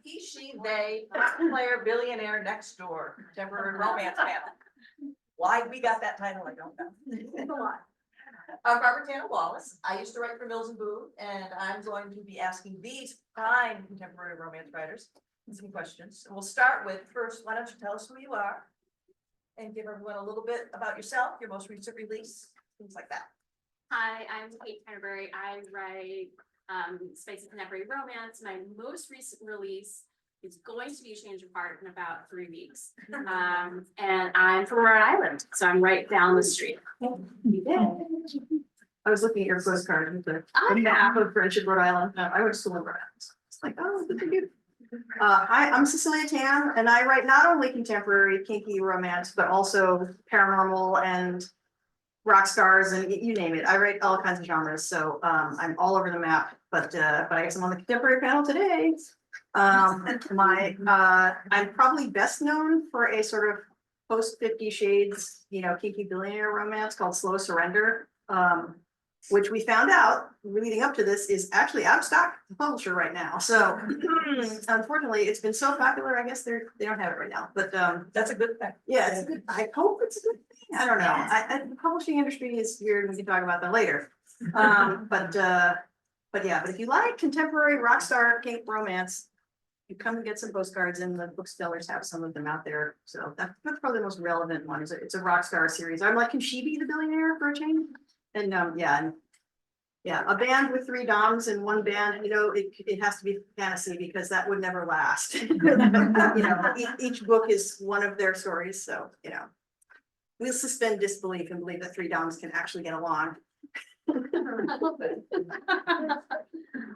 He, she, they, player, billionaire next door, contemporary romance panel. Why we got that title, I don't know. I'm Barbara Tanner Wallace. I used to write for Mills and Boon, and I'm going to be asking these fine contemporary romance writers some questions. And we'll start with first, why don't you tell us who you are and give everyone a little bit about yourself, your most recent release, things like that. Hi, I'm Kate Canterbary. I write space and contemporary romance. My most recent release is going to be a change of heart in about 3 weeks. And I'm from Rhode Island, so I'm right down the street. I was looking at your postcard with the map of Friendship, Rhode Island. I went to school in Rhode Island. It's like, oh, good for you. Hi, I'm Cecilia Tan, and I write not only contemporary kinky romance, but also paranormal and rock stars and you name it. I write all kinds of genres, so I'm all over the map. But I guess I'm on the contemporary panel today. I'm probably best known for a sort of post 50 Shades, kinky billionaire romance called Slow Surrender, which we found out leading up to this is actually out of stock at the publisher right now. So unfortunately, it's been so popular. I guess they don't have it right now. But That's a good thing. yeah, it's a good. I hope it's a good thing. I don't know. The publishing industry is weird. We can talk about that later. But if you like contemporary rock star kink romance, you come and get some postcards, and the booksellers have some of them out there. So that's probably the most relevant one. It's a rock star series. I'm like, can she be the billionaire for a change? And a band with 3 doms in one band, it has to be fantasy because that would never last. Each book is one of their stories. So, we'll suspend disbelief and believe that 3 doms can actually get along. I love it.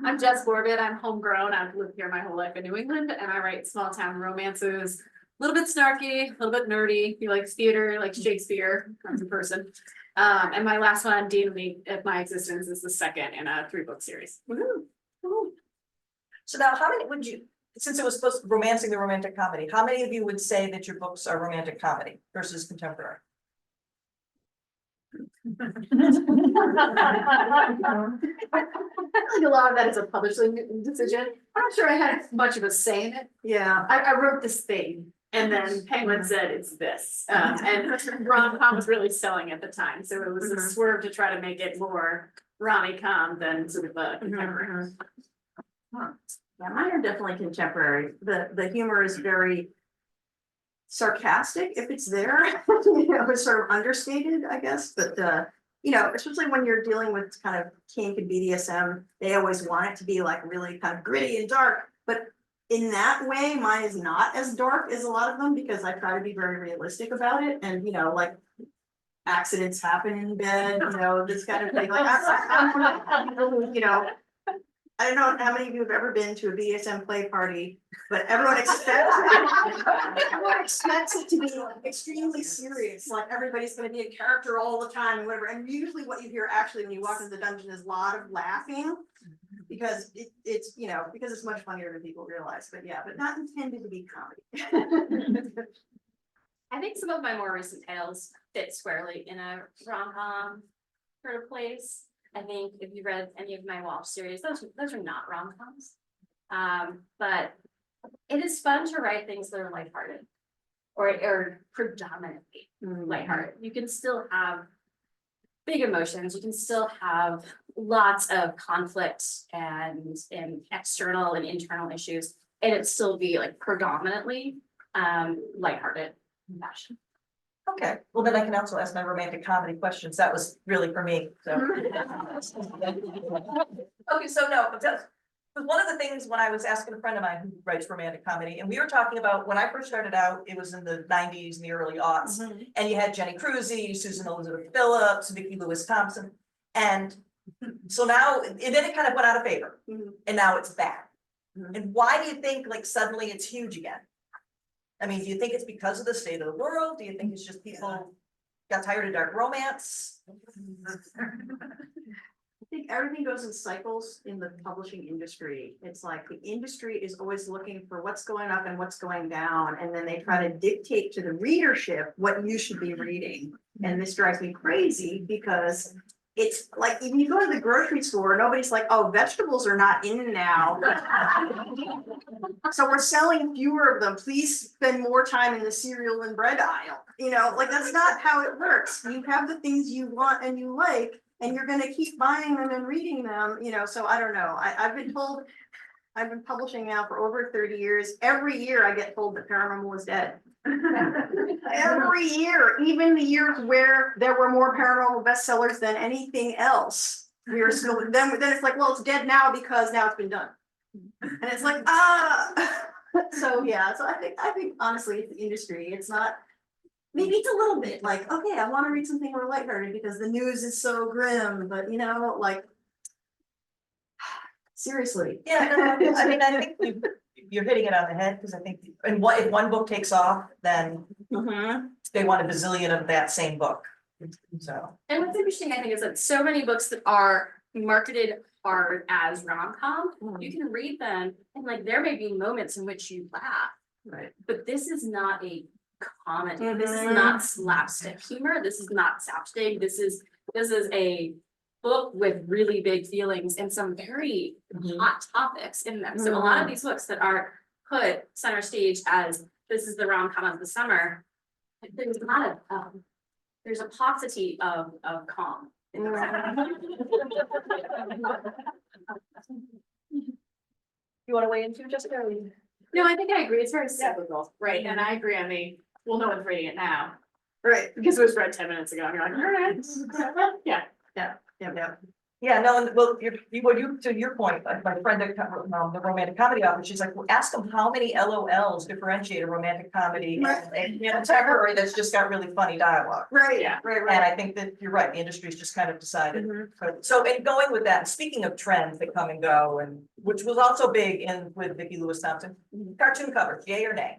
I'm Jess Corbett. I'm homegrown. I've lived here my whole life in New England, and I write small town romances. A little bit snarky, a little bit nerdy. If you like theater, like Shakespeare, I'm a person. And my last one, Dean of My Existence, is the second in a 3-book series. So now, how many would you, since it was supposed to romancing the romantic comedy, how many of you would say that your books are romantic comedy versus contemporary? I think a lot of that is a publishing decision. I'm not sure I had much of a say in it. Yeah. I wrote this thing, and then Penguin said it's this. And RomCon was really selling at the time, so it was a swerve to try to make it more rom-com than sort of a contemporary. Yeah, mine are definitely contemporary. The humor is very sarcastic if it's there. It's sort of understated, I guess. But especially when you're dealing with kind of kink and BDSM, they always want it to be like really kind of gritty and dark. But in that way, mine is not as dark as a lot of them because I try to be very realistic about it. And like accidents happen in bed, this kind of thing. Like I don't know how many of you have ever been to a BDSM play party, but everyone expects it to be extremely serious. Like everybody's going to be a character all the time and whatever. And usually what you hear actually when you walk into the dungeon is a lot of laughing because it's because it's much funnier than people realize. But not intended to be comedy. I think some of my more recent titles fit squarely in a rom-com sort of place. I think if you read any of my Walsh series, those are not rom-coms. But it is fun to write things that are lighthearted or predominantly lighthearted. You can still have big emotions. You can still have lots of conflict and external and internal issues, and it still be like predominantly lighthearted fashion. Okay, well then I can also ask my romantic comedy questions. That was really for me, so. Okay, so no, but one of the things when I was asking a friend of mine who writes romantic comedy, and we were talking about when I first started out, it was in the 90s and the early aughts, and you had Jenny Cruzy, Susan Elizabeth Phillips, Vicki Lewis Thompson, and so now, and then it kind of went out of favor, and now it's back. And why do you think like suddenly it's huge again? I mean, do you think it's because of the state of the world? Do you think it's just people got tired of dark romance? I think everything goes in cycles in the publishing industry. It's like the industry is always looking for what's going up and what's going down, and then they try to dictate to the readership what you should be reading. And this drives me crazy because it's like, if you go to the grocery store, nobody's like, oh, vegetables are not in now. So we're selling fewer of them. Please spend more time in the cereal and bread aisle. You know, like, that's not how it works. You have the things you want and you like, and you're gonna keep buying them and reading them, you know, so I don't know. I've been told, I've been publishing now for over 30 years. Every year I get told that paranormal was dead. Every year, even the years where there were more paranormal bestsellers than anything else, we are still, then it's like, well, it's dead now because now it's been done. And it's like, so yeah, so I think honestly, it's the industry. It's not, maybe it's a little bit like, okay, I want to read something more lighthearted because the news is so grim, but you know, like, seriously. Yeah, no, I mean, I think you're hitting it on the head, because I think, and what, if one book takes off, then they want a bazillion of that same book, so. And what's interesting, I think, is that so many books that are marketed hard as rom-com, you can read them and like there may be moments in which you laugh. Right. But this is not a comedy. This is not slapstick humor. This is not slapstick. This is a book with really big feelings and some very hot topics in them. So a lot of these books that are put center stage as this is the rom-com of the summer, there's not a there's a paucity of calm. In the You wanna weigh in too, Jessica? Or you- No, I think I agree. It's very cyclical, right? And I agree. I mean, well, no one's reading it now Right. because it was read 10 minutes ago. And you're like, all right. Yeah. Yeah. Yeah, no, and well, to your point, my friend that the romantic comedy author, she's like, well, ask them how many LOLs differentiate a romantic comedy and contemporary that's just got really funny dialogue. Right. Yeah. Right. And Right. I think that you're right, the industry's just kind of decided. So, and going with that, speaking of trends that come and go, and which was also big in with Vicki Lewis Thompson, cartoon covers, yay or nay?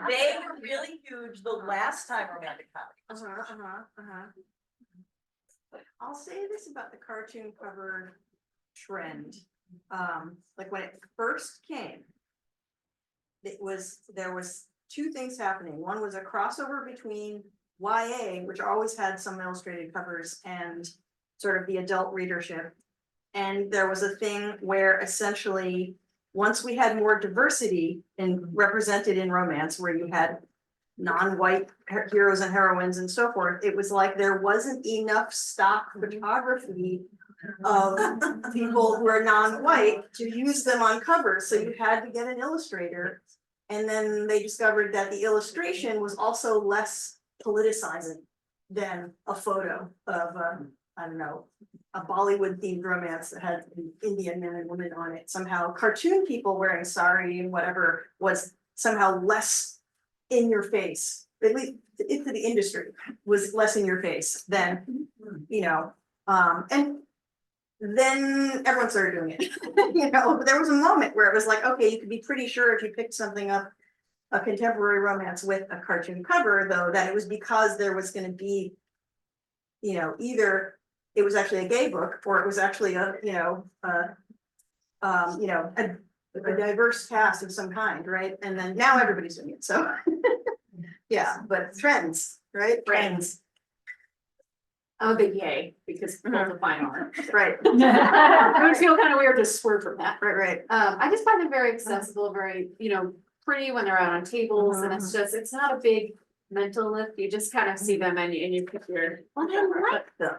They were really huge the last time romantic comedy. I'll say this about the cartoon cover trend. Like when it first came, there was two things happening. One was a crossover between YA, which always had some illustrated covers, and sort of the adult readership. And there was a thing where essentially, once we had more diversity represented in romance, where you had non-white heroes and heroines and so forth, it was like there wasn't enough stock photography of people who are non-white to use them on covers, so you had to get an illustrator. And then they discovered that the illustration was also less politicizing than a photo of I don't know, a Bollywood themed romance that had an Indian man and woman on it. Somehow cartoon people wearing sari and whatever was somehow less in your face, at least into the industry was less in your face than, you know, and then everyone started doing it. You know, there was a moment where it was like, okay, you could be pretty sure if you picked something up, a contemporary romance with a cartoon cover, though, that it was because there was going to be, you know, either it was actually a gay book or it was actually a, you know, a diverse cast of some kind, right? And then now everybody's doing it, so. Yeah, but trends, right? Trends, I'm a big yay because both the final are. right, It would feel kind of weird to swerve from that. right. I just find them very accessible, very, pretty when they're out on tables and it's not a big mental lift. You just kind of see them and you pick your. Well, I like them.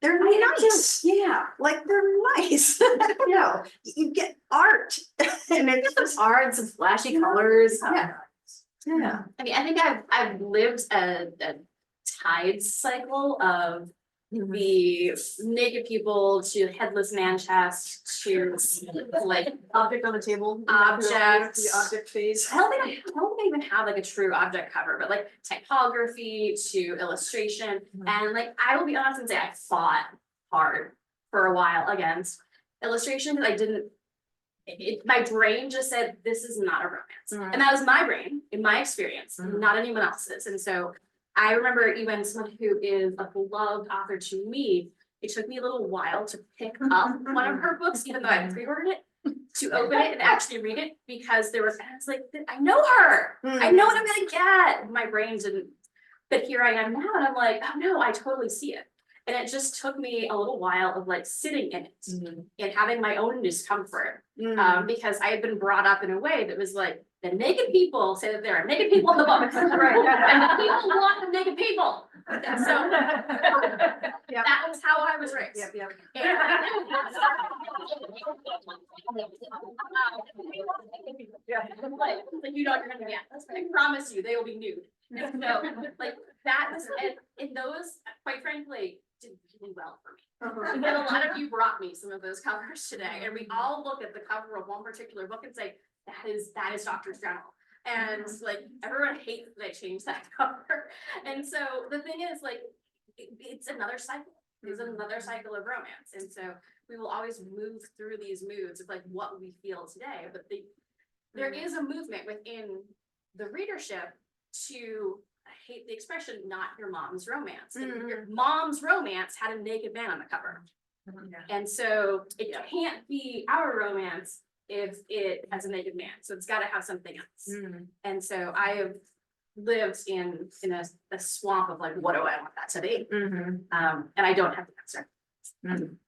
They're nice. Yeah. Like they're nice. You know, you get art and it's just Art and some flashy colors. Yeah. yeah. I mean, I think I've lived a tide cycle of the naked people to headless man chest to like Object on the table. Objects. The object phase. I don't think I even have like a true object cover, but like typography to illustration. And like, I will be honest and say I fought hard for a while against illustration because I didn't, my brain just said, this is not a romance. And that was my brain, in my experience, not anyone else's. And so I remember even someone who is a beloved author to me, it took me a little while to pick up one of her books, even though I pre-ordered it, to open it and actually read it, because I was like, I know her. I know what I'm gonna get. My brain didn't. But here I am now and I'm like, oh no, I totally see it. And it just took me a little while of like sitting in it and having my own discomfort. Because I had been brought up in a way that was like, the naked people say that there are naked people in the book. And the people want the naked people. And so Yep. that was how I was raised. Yep, yep. Like you know what you're gonna get. I promise you, they will be nude. And so like that was, and those, quite frankly, did really well for me. And a lot of you brought me some of those covers today, and we all look at the cover of one particular book and say, that is Doctor's Journal. And like everyone hates that I changed that cover. And so the thing is, like, it's another cycle. It's another cycle of romance. And so we will always move through these moods of like what we feel today. But there is a movement within the readership to, I hate the expression, not your mom's romance. Your mom's romance had a naked man on the cover. And so it can't be our romance if it has a naked man. So it's got to have something else. And so I have lived in a swamp of like, what do I want that to be? And I don't have the answer.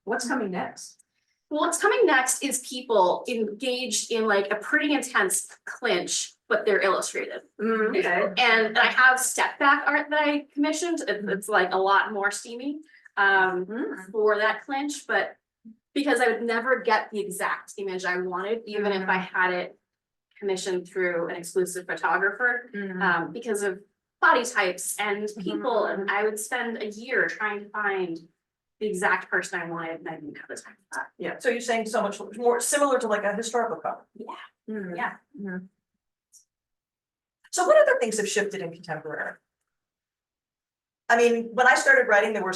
What's coming next? What's coming next is people engaged in like a pretty intense clinch, but they're illustrated. Okay. And I have step back art that I commissioned. It's like a lot more steamy for that clinch, but because I would never get the exact image I wanted, even if I had it commissioned through an exclusive photographer, because of body types and people. And I would spend a year trying to find the exact person I wanted, and I didn't have the time for that. Yeah, so you're saying so much more similar to like a historical cover. Yeah. So what other things have shifted in contemporary? I mean, when I started writing, there were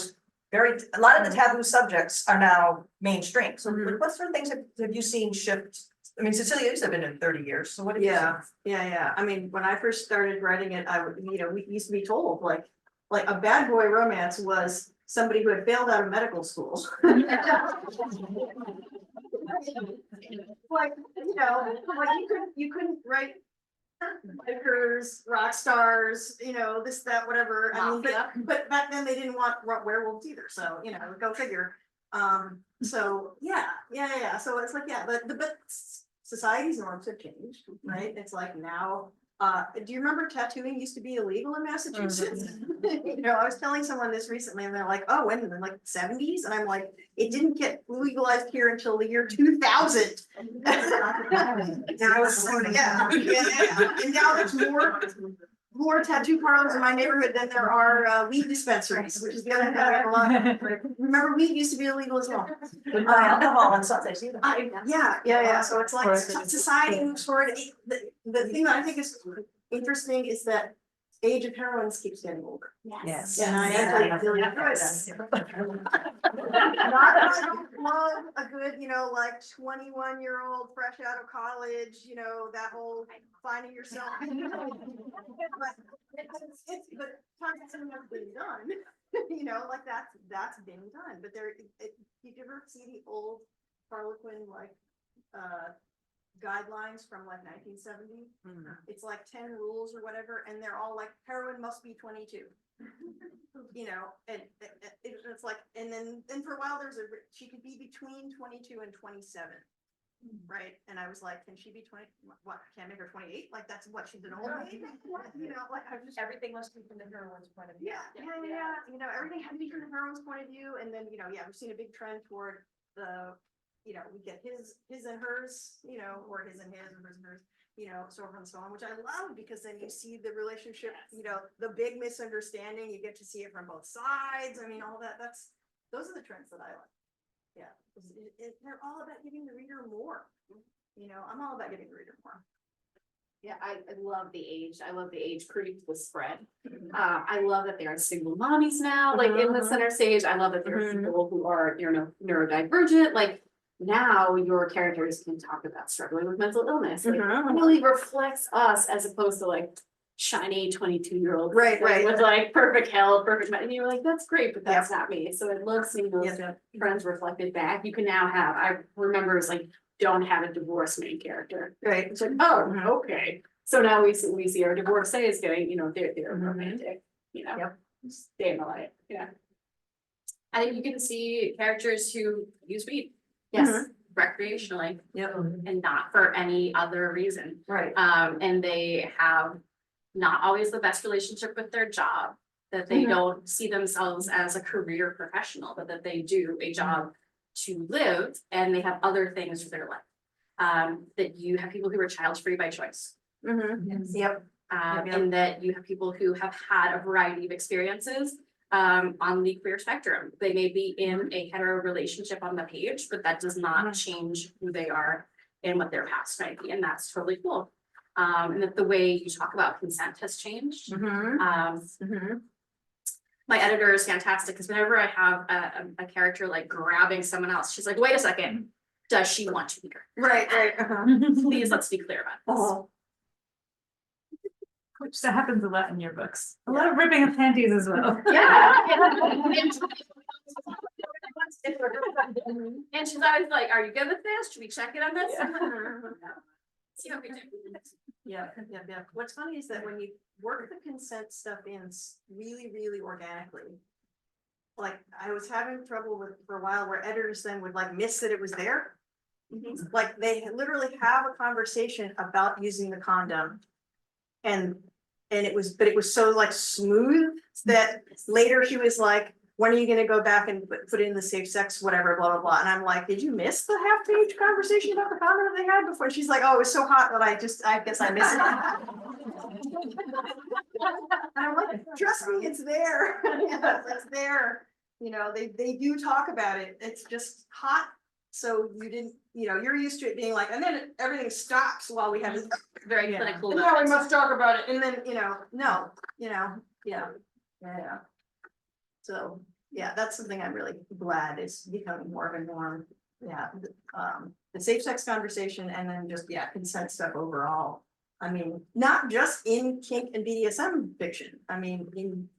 a lot of the taboo subjects are now mainstream. So what sort of things have you seen shift? I mean, Cecilia, you've been in 30 years, so what have you seen? Yeah. I mean, when I first started writing it, we used to be told like a bad boy romance was somebody who had failed out of medical school. Like, you couldn't write bikers, rock stars, this, that, whatever. I mean, but back then they didn't want werewolves either. So, go figure. So yeah. So it's like, but society's norms have changed, right? It's like now, do you remember tattooing used to be illegal in Massachusetts? I was telling someone this recently and they're like, oh, when in the like 70s? And I'm like, it didn't get legalized here until the year 2000. And I was like, yeah. And now there's more tattoo parlors in my neighborhood than there are weed dispensaries, which is the other thing. I have a lot. Remember, weed used to be illegal as well. Alcohol on Sundays either. Yeah. So it's like society moves forward. The thing that I think is interesting is that age of heroines keeps getting older. Yes. And I actually feel like I don't love a good, like 21-year-old fresh out of college, that whole finding yourself. But something has been done, like that's been done. But you ever see the old Harlequin guidelines from like 1970? It's like 10 rules or whatever, and they're all like heroine must be 22. And it's like, and then for a while she could be between 22 and 27. Right. And I was like, can she be 20? What, can't make her 28? Like that's what she's an old lady? Like I just Everything must be from the heroine's point of view. Yeah. Everything had to be from the heroine's point of view. And then, we've seen a big trend toward we get his and hers, or his and his, or hers and hers, so on and so on, which I love because then you see the relationship, the big misunderstanding, you get to see it from both sides. I mean, all that, those are the trends that I like. Yeah, they're all about giving the reader more. I'm all about giving the reader more. Yeah, I love the age. I love the age creep was spread. I love that there are single mommies now, like in the center stage. I love that there are people who are, neurodivergent. Like now your characters can talk about struggling with mental illness. Like really reflects us as opposed to like shiny 22-year-old. Right. With like perfect health, perfect, and you're like, that's great, but that's not me. So I love seeing those trends reflected back. You can now have, I remember it's like, don't have a divorced main character. Right. It's like, oh, okay. So now we see our divorcees getting, they're romantic. you know? Yep. Stay in the light, yeah. I think you can see characters who use weed Yes. recreationally Yep. and not for any other reason. Right. And they have not always the best relationship with their job, that they don't see themselves as a career professional, but that they do a job to live and they have other things for their life. That you have people who are child free by choice. Yep. Yep. And that you have people who have had a variety of experiences on the queer spectrum. They may be in a hetero relationship on the page, but that does not change who they are and what their past might be, and that's totally cool. And that the way you talk about consent has changed. My editor is fantastic, because whenever I have a character like grabbing someone else, she's like, wait a second, does she want to be her? Right, right. Please, let's be clear about this. Oh, Which that happens a lot in your books. A lot of ripping of panties as well. Yeah. And she's always like, are you good with this? Should we check it on this? See what we do. yeah, yeah, yeah. What's funny is that when you work the consent stuff in really, really organically, like I was having trouble with for a while where editors then would like miss that it was there. Like they literally have a conversation about using the condom. And it was, but it was so like smooth that later she was like, when are you gonna go back and put in the safe sex, whatever, blah, blah, blah. And I'm like, did you miss the half-page conversation about the condom that they had before? She's like, oh, it was so hot that I guess I missed it. And I'm like, trust me, it's there. Yes, it's there. You know, they do talk about it. It's just hot. So you didn't, you know, you're used to it being like, and then everything stops while we have this. Very Yeah. clinical. And now we must talk about it. And then, you know, no, you know, yeah, yeah. So, yeah, that's something I'm really glad is becoming more of a norm. Yeah, the safe sex conversation and then just, yeah, consent stuff overall. I mean, not just in kink and BDSM fiction. I mean, in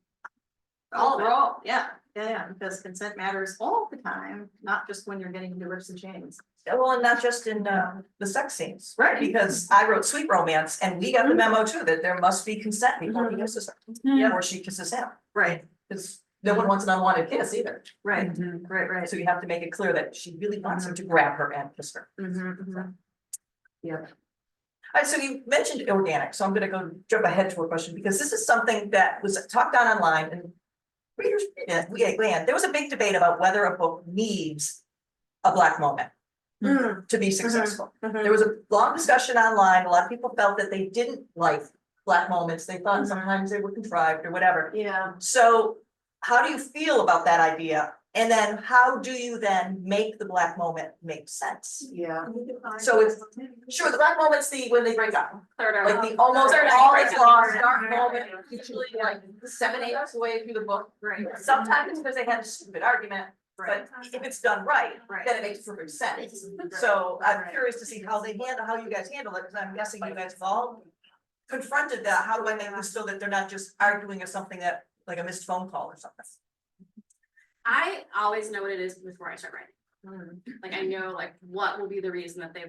overall, yeah, because consent matters all the time, not just when you're getting into rips and chains. Yeah, well, and not just in the sex scenes, Right. because I wrote Sweet Romance and we got the memo too, that there must be consent before he kisses her. Yeah. Or she kisses him, Right, because no one wants an unwanted kiss either. right, right. So you have to make it clear that she really wants him to grab her and kiss her. Yeah. All right, so you mentioned organic, so I'm gonna go jump ahead to a question, because this is something that was talked on online and readers, there was a big debate about whether a book needs a Black moment to be successful. There was a long discussion online, a lot of people felt that they didn't like Black moments, they thought sometimes they were contrived or whatever. Yeah. So how do you feel about that idea? And then how do you then make the Black moment make sense? Yeah. So it's, sure, the Black moment's the, when they break up, Third or like the almost Third all break is up. lost dark moment, usually like 7/8 away through the book. Right. Sometimes it's because they had a stupid argument, but if it's done right, then it makes perfect sense. So I'm curious to see how you guys handle it, because I'm guessing you guys have all confronted that. How do I make this so that they're not just arguing or something that, like a missed phone call or something? I always know what it is before I start writing. Like I know like what will be the reason that they,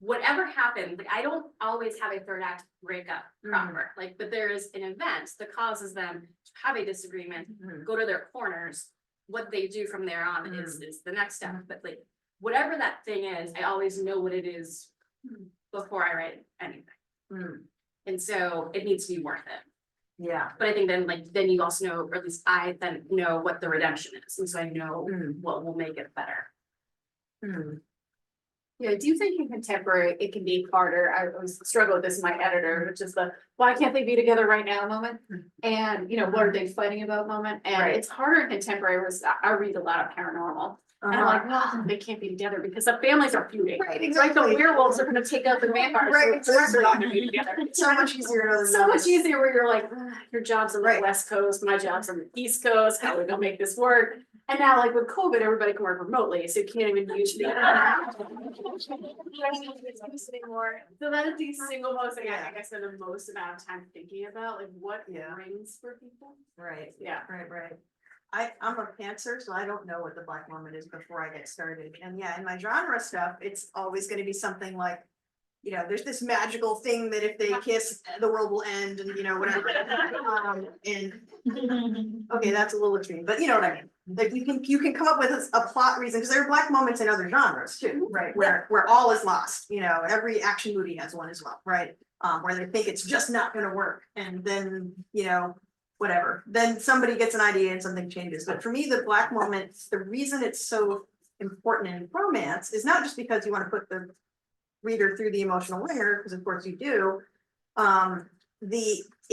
whatever happens, like I don't always have a third act breakup proper, like, but there is an event that causes them to have a disagreement, go to their corners. What they do from there on is the next step, but like whatever that thing is, I always know what it is before I write anything. And so it needs to be worth it. Yeah. But I think then you also know, or at least I then know what the redemption is, and so I know what will make it better. Yeah, I do think in contemporary, it can be harder. I always struggle with this in my editor, which is the, why can't they be together right now moment? And, you know, what are they fighting about moment? And Right. it's harder in contemporary, whereas I read a lot of paranormal. And I'm like, well, they can't be together because the families are feuding. Right, Like exactly. the werewolves are gonna take out the vampires. Right, So they're not gonna be together. So much easier. So much easier where you're like, "Ugh, your job's on the Right. West Coast, my job's on the East Coast, how are we gonna make this work? And now like with COVID, everybody can work remotely, so you can't even use the. So that is the single most thing I think I spend the most amount of time thinking about, like what it brings for people. Right, Yeah. right. I'm a pantser, so I don't know what the Black moment is before I get started. And yeah, in my genre stuff, it's always gonna be something like you know, there's this magical thing that if they kiss, the world will end and, you know, whatever. And, okay, that's a little extreme, but you know what I mean? Like you can come up with a plot reason, because there are Black moments in other genres too, right? Where all is lost, you know, every action movie has one as well, right? Where they think it's just not gonna work, and then, you know, whatever, then somebody gets an idea and something changes. But for me, the Black moments, the reason it's so important in romance is not just because you want to put the reader through the emotional ringer, because of course you do.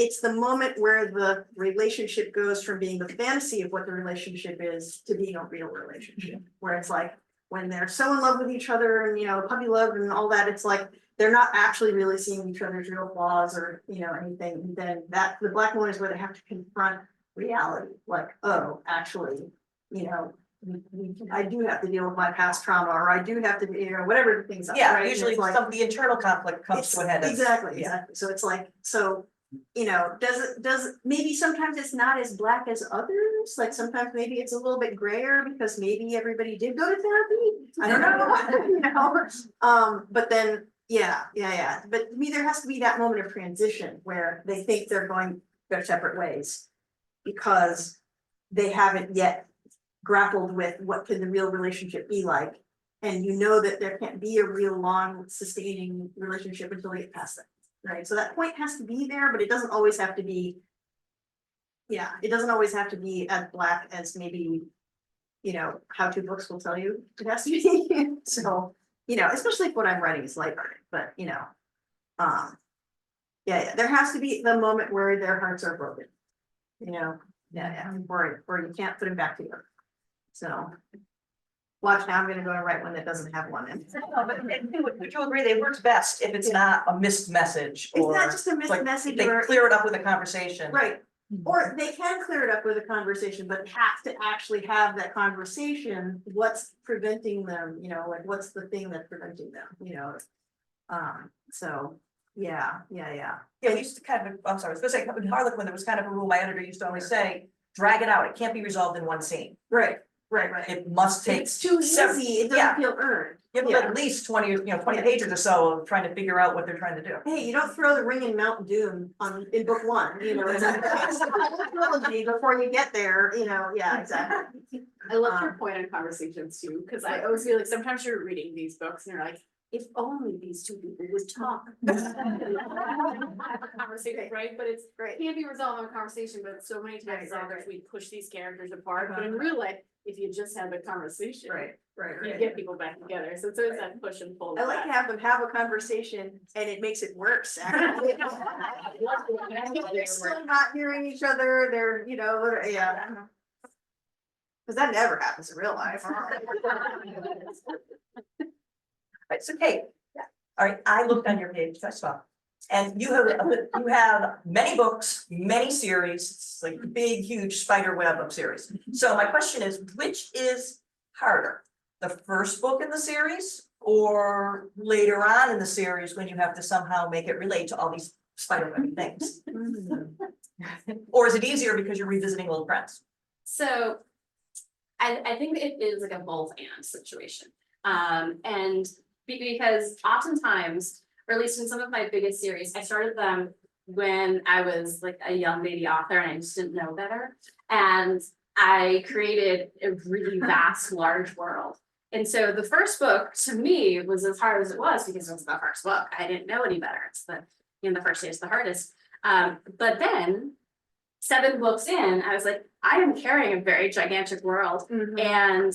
It's the moment where the relationship goes from being the fantasy of what the relationship is to being a real relationship, where it's like when they're so in love with each other and, you know, puppy love and all that, it's like they're not actually really seeing each other's real flaws or, you know, anything. And then that the Black one is where they have to confront reality, like, oh, actually, you know, I do have to deal with my past trauma, or I do have to, you know, whatever the things are. Yeah, right? And usually it's like, some of the internal conflict comes to a head. exactly, Yeah. exactly. So it's like, so, you know, maybe sometimes it's not as Black as others, like sometimes maybe it's a little bit grayer because maybe everybody did go to therapy. I don't know, you know, but then, yeah. But to me, there has to be that moment of transition where they think they're going their separate ways because they haven't yet grappled with what can the real relationship be like. And you know that there can't be a real long sustaining relationship until they get past that. Right, so that point has to be there, but it doesn't always have to be. Yeah, it doesn't always have to be as Black as maybe, you know, how-to books will tell you it has to be. So, you know, especially if what I'm writing is lighthearted, but you know, yeah, there has to be the moment where their hearts are broken. You know, where you can't put them back together. So. Watch now, I'm gonna go and write one that doesn't have one in. No, but would you agree they work best if it's not a missed message? It's or not just a missed like message they or, clear it up with a conversation. right, or they can clear it up with a conversation, but have to actually have that conversation. What's preventing them, you know, like what's the thing that's preventing them, you know? So, yeah. Yeah, we used to kind of, I'm sorry, I was gonna say, in Harlequin, there was kind of a rule my editor used to always say, drag it out, it can't be resolved in one scene. Right. It must take. It's too several- easy, it yeah. doesn't feel earned. Give them at least 20, you know, 20 pages or so of trying to figure out what they're trying to do. Hey, you don't throw the ring in Mount Doom in book one, you know, it's a trilogy before you get there, you know, yeah, exactly. I love your point on conversations too, because I always feel like sometimes you're reading these books and you're like, if only these two people would talk. Conversation, right? But it's Right. can't be resolved in a conversation, but so many times we push these characters apart, but in real life, if you just have a conversation. You get people back together, so it's always that push and pull. I like to have them have a conversation and it makes it worse, actually. They're still not hearing each other, they're, you know, yeah. Cause that never happens in real life. Right, so Kate, all right, I looked on your page, I saw, and you have many books, many series, it's like a big, huge spider web of series. So my question is, which is harder? The first book in the series or later on in the series when you have to somehow make it relate to all these spider web things? Or is it easier because you're revisiting old friends? So I think it is like a both and situation. And because oftentimes, or at least in some of my biggest series, I started them when I was like a young baby author and I just didn't know better. And I created a really vast, large world. And so the first book to me was as hard as it was because it was the first book. I didn't know any better. It's the first day is the hardest. But then 7 books in, I was like, I am carrying a very gigantic world. And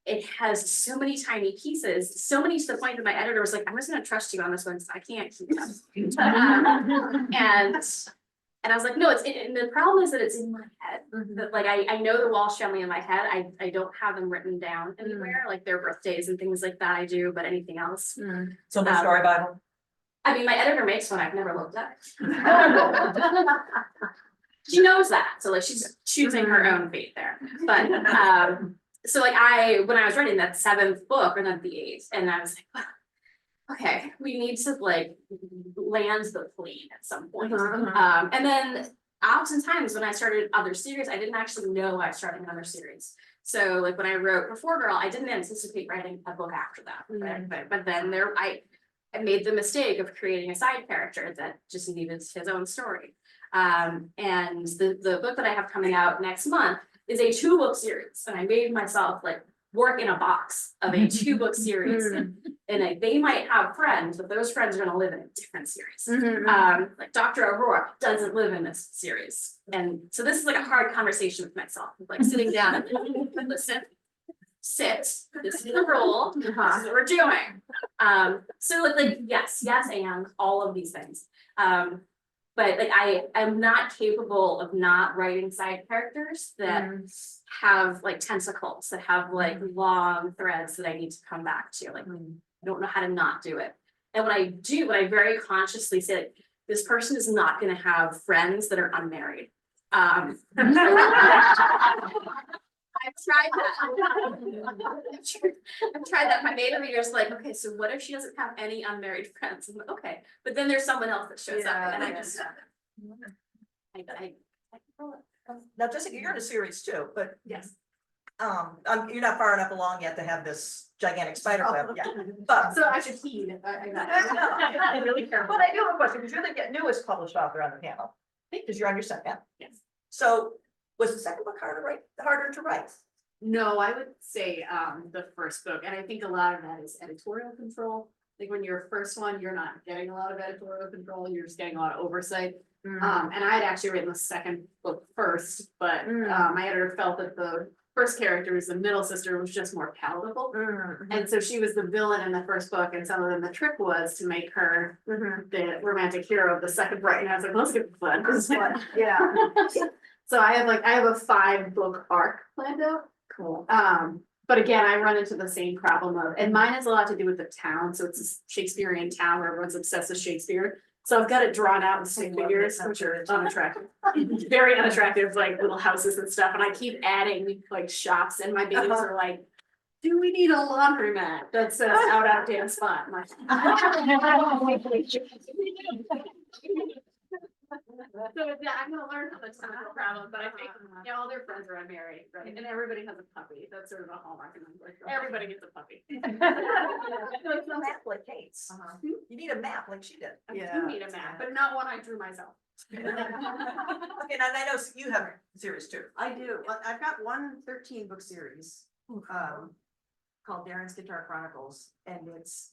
it has so many tiny pieces, so many to the point that my editor was like, I'm just gonna trust you on this one because I can't keep up. And I was like, no, and the problem is that it's in my head. That like I know the Walsh family in my head. I don't have them written down anywhere, like their birthdays and things like that I do, but anything else. So no story Bible? I mean, my editor makes one, I've never looked at. She knows that, so like she's choosing her own fate there. But so like when I was writing that 7th book, or not the 8th, and I was like, okay, we need to like land the plane at some point. And then oftentimes when I started other series, I didn't actually know I was starting another series. So like when I wrote Before Girl, I didn't anticipate writing a book after that. But then I made the mistake of creating a side character that just needed his own story. And the book that I have coming out next month is a 2-book series, and I made myself like work in a box of a 2-book series. And like, they might have friends, but those friends are gonna live in a different series. Like Dr. Aurora doesn't live in this series. And so this is like a hard conversation with myself, like sitting down and listen, sit, this is the role, this is what we're doing. So like, yes, and all of these things. But like, I'm not capable of not writing side characters that have like tentacles, that have like long threads that I need to come back to. Like, I don't know how to not do it. And when I do, I very consciously say, like, this person is not gonna have friends that are unmarried. I've tried that. I've tried that. My beta reader's like, okay, so what if she doesn't have any unmarried friends? I'm like, okay, but then there's someone else that shows up, and I just. Now, Jessica, you're in a series too, but Yes. you're not far enough along yet to have this gigantic spider web yet, but. So I should heed. I'm really careful. But I do have a question, because you're the newest published author on the panel, because you're on your second. Yes. So was the second book harder to write? No, I would say the first book, and I think a lot of that is editorial control. Like when you're first one, you're not getting a lot of editorial control, you're just getting a lot of oversight. And I had actually written the second book first, but my editor felt that the first character, was the middle sister, was just more palatable. And so she was the villain in the first book, and some of them, the trick was to make her the romantic hero of the second book. And I was like, let's get fun. This is fun. Yeah. So I have a 5-book arc planned out. Cool. But again, I run into the same problem of, and mine has a lot to do with the town, so it's a Shakespearean town where everyone's obsessed with Shakespeare. So I've got it drawn out in stick figures, which are unattractive, very unattractive, like little houses and stuff, and I keep adding like shops, and my babies are like, do we need a laundromat that says out dance fun? I'm like, so yeah, I'm gonna learn how to solve the problem, but I think, yeah, all their friends are unmarried, right? And everybody has a puppy. That's sort of a hallmark. And I'm like, everybody gets a puppy. You need a map like Kate's. You need a map like she did. I do need a map, but not one I drew myself. Okay, now I know you have a series too. I do. Well, I've got one 13-book series called Darren's Guitar Chronicles, and it's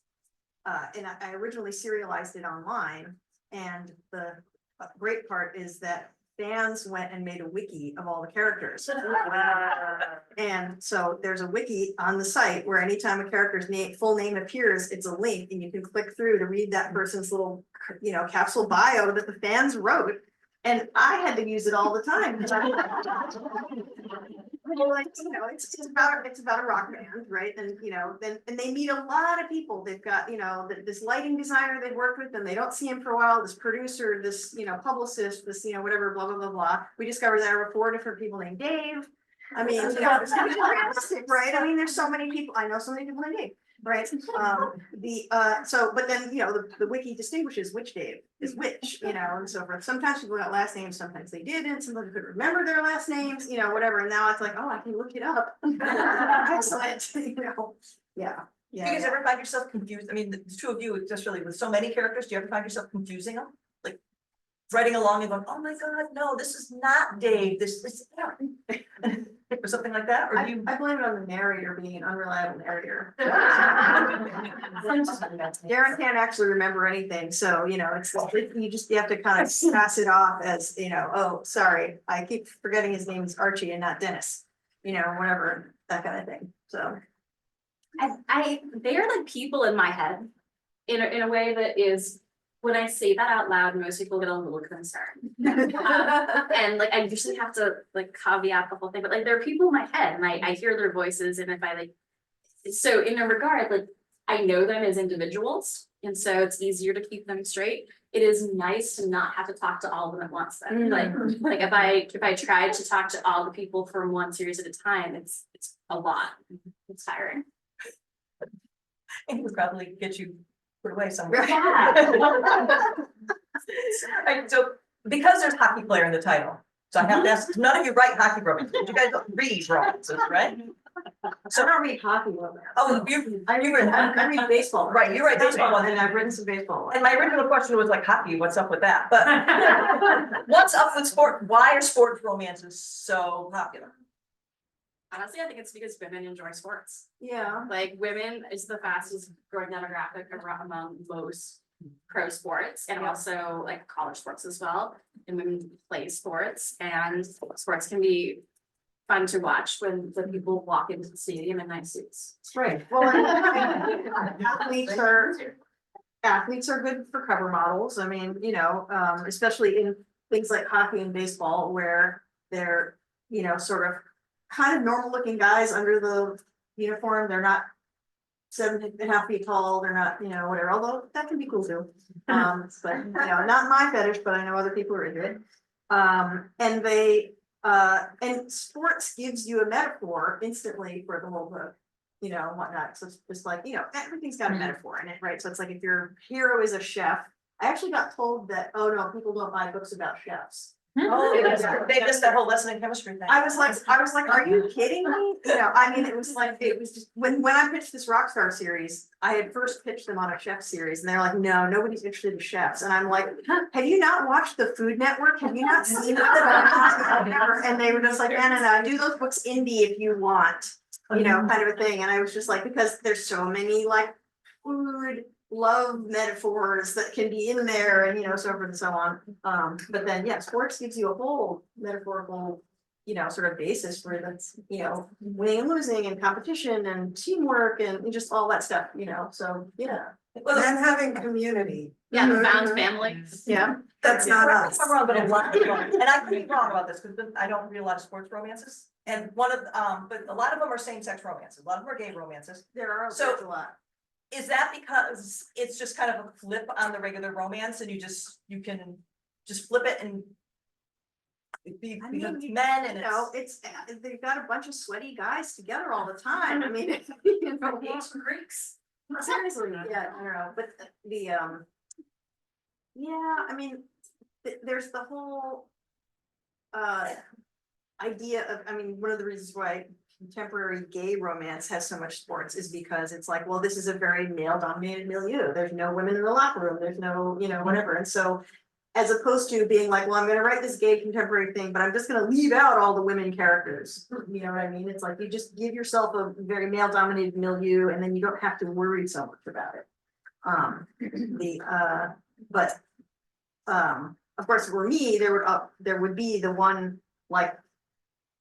and I originally serialized it online, and the great part is that fans went and made a wiki of all the characters. And so there's a wiki on the site where anytime a character's full name appears, it's a link, and you can click through to read that person's little, capsule bio that the fans wrote. And I had to use it all the time. Like, it's about a rock band, right? And and they meet a lot of people. They've got this lighting designer they've worked with, and they don't see him for a while. This producer, this publicist, this whatever, blah blah blah blah. We discovered there were 4 different people named Dave. I mean, it's realistic, right? I mean, there's so many people. I know so many people named Dave, right? But then the wiki distinguishes which Dave is which, and so forth. Sometimes people got last names, sometimes they didn't. Sometimes they couldn't remember their last names, whatever. And now it's like, oh, I can look it up. Excellent, yeah. Do you guys ever find yourself confused? I mean, the two of you, just really with so many characters, do you ever find yourself confusing them? Like writing along and going, oh my God, no, this is not Dave, this is or something like that? Or do you? I blame it on the narrator being an unreliable narrator. Darren can't actually remember anything, so you have to kind of pass it off as oh, sorry, I keep forgetting his name is Archie and not Dennis, whatever, that kind of thing. So They are like people in my head in a way that is, when I say that out loud, most people get a little concerned. And like, I usually have to like caveat the whole thing, but like, there are people in my head and I hear their voices, and if I like, so in a regard, like, I know them as individuals, and so it's easier to keep them straight. It is nice to not have to talk to all of them at once. Then, like if I tried to talk to all the people from one series at a time, it's a lot. It's tiring. It would probably get you put away somewhere. Right, so because there's hockey player in the title, so I have to ask, none of you write hockey romances, you guys don't read romances, right? So I don't read hockey romance. Oh, I read baseball. Right, you're right, baseball one. And I've written some baseball. and my original question was like hockey, what's up with that? But what's up with sport? Why are sports romances so popular? Honestly, I think it's because women enjoy sports. Yeah. Like women is the fastest growing demographic among most pro sports and also like college sports as well. And women play sports and sports can be fun to watch when the people walk into the stadium in nice suits. That's right. Well, athletes are good for cover models. I mean, you know, especially in things like hockey and baseball where they're, you know, sort of kind of normal looking guys under the uniform. They're not 7.5 feet tall. They're not, you know, whatever, although that can be cool too. But you know, not my fetish, but I know other people are into it. And sports gives you a metaphor instantly for the whole book, you know, and whatnot. So it's just like, you know, everything's got a metaphor in it, right? So it's like if your hero is a chef, I actually got told that, oh no, people don't buy books about chefs. Oh, they missed that whole lesson in chemistry thing. I was like, are you kidding me? You know, I mean, it was just, when I pitched this Rockstar series, I had first pitched them on a chef series, and they're like, no, nobody's interested in chefs. And I'm like, have you not watched the Food Network? Have you not seen it? And they were just like, no, do those books indie if you want, you know, kind of a thing. And I was just like, because there's so many like food love metaphors that can be in there and, you know, so forth and so on. But then, yeah, sports gives you a whole metaphorical, you know, sort of basis for that's, you know, winning and losing and competition and teamwork and just all that stuff, you know, so, yeah. And having community, Yeah, the found Mhm. family. Yeah. that's not Correct me us. if I'm wrong, but a lot of them, and I could be wrong about this, because I don't read a lot of sports romances. And one of, but a lot of them are same-sex romances, a lot of them are gay romances. There are So- a lot. Is that because it's just kind of a flip on the regular romance and you can just flip it and be I mean, men and You know, it's. they've got a bunch of sweaty guys together all the time. I mean, you know, Ancient Greeks. seriously, yeah, I don't know, but yeah, I mean, there's the whole idea of, I mean, one of the reasons why contemporary gay romance has so much sports is because it's like, well, this is a very male dominated milieu. There's no women in the locker room. There's no, you know, whatever. And so as opposed to being like, well, I'm gonna write this gay contemporary thing, but I'm just gonna leave out all the women characters. You know what I mean? It's like you just give yourself a very male dominated milieu and then you don't have to worry so much about it. Of course, for me, there would be the one like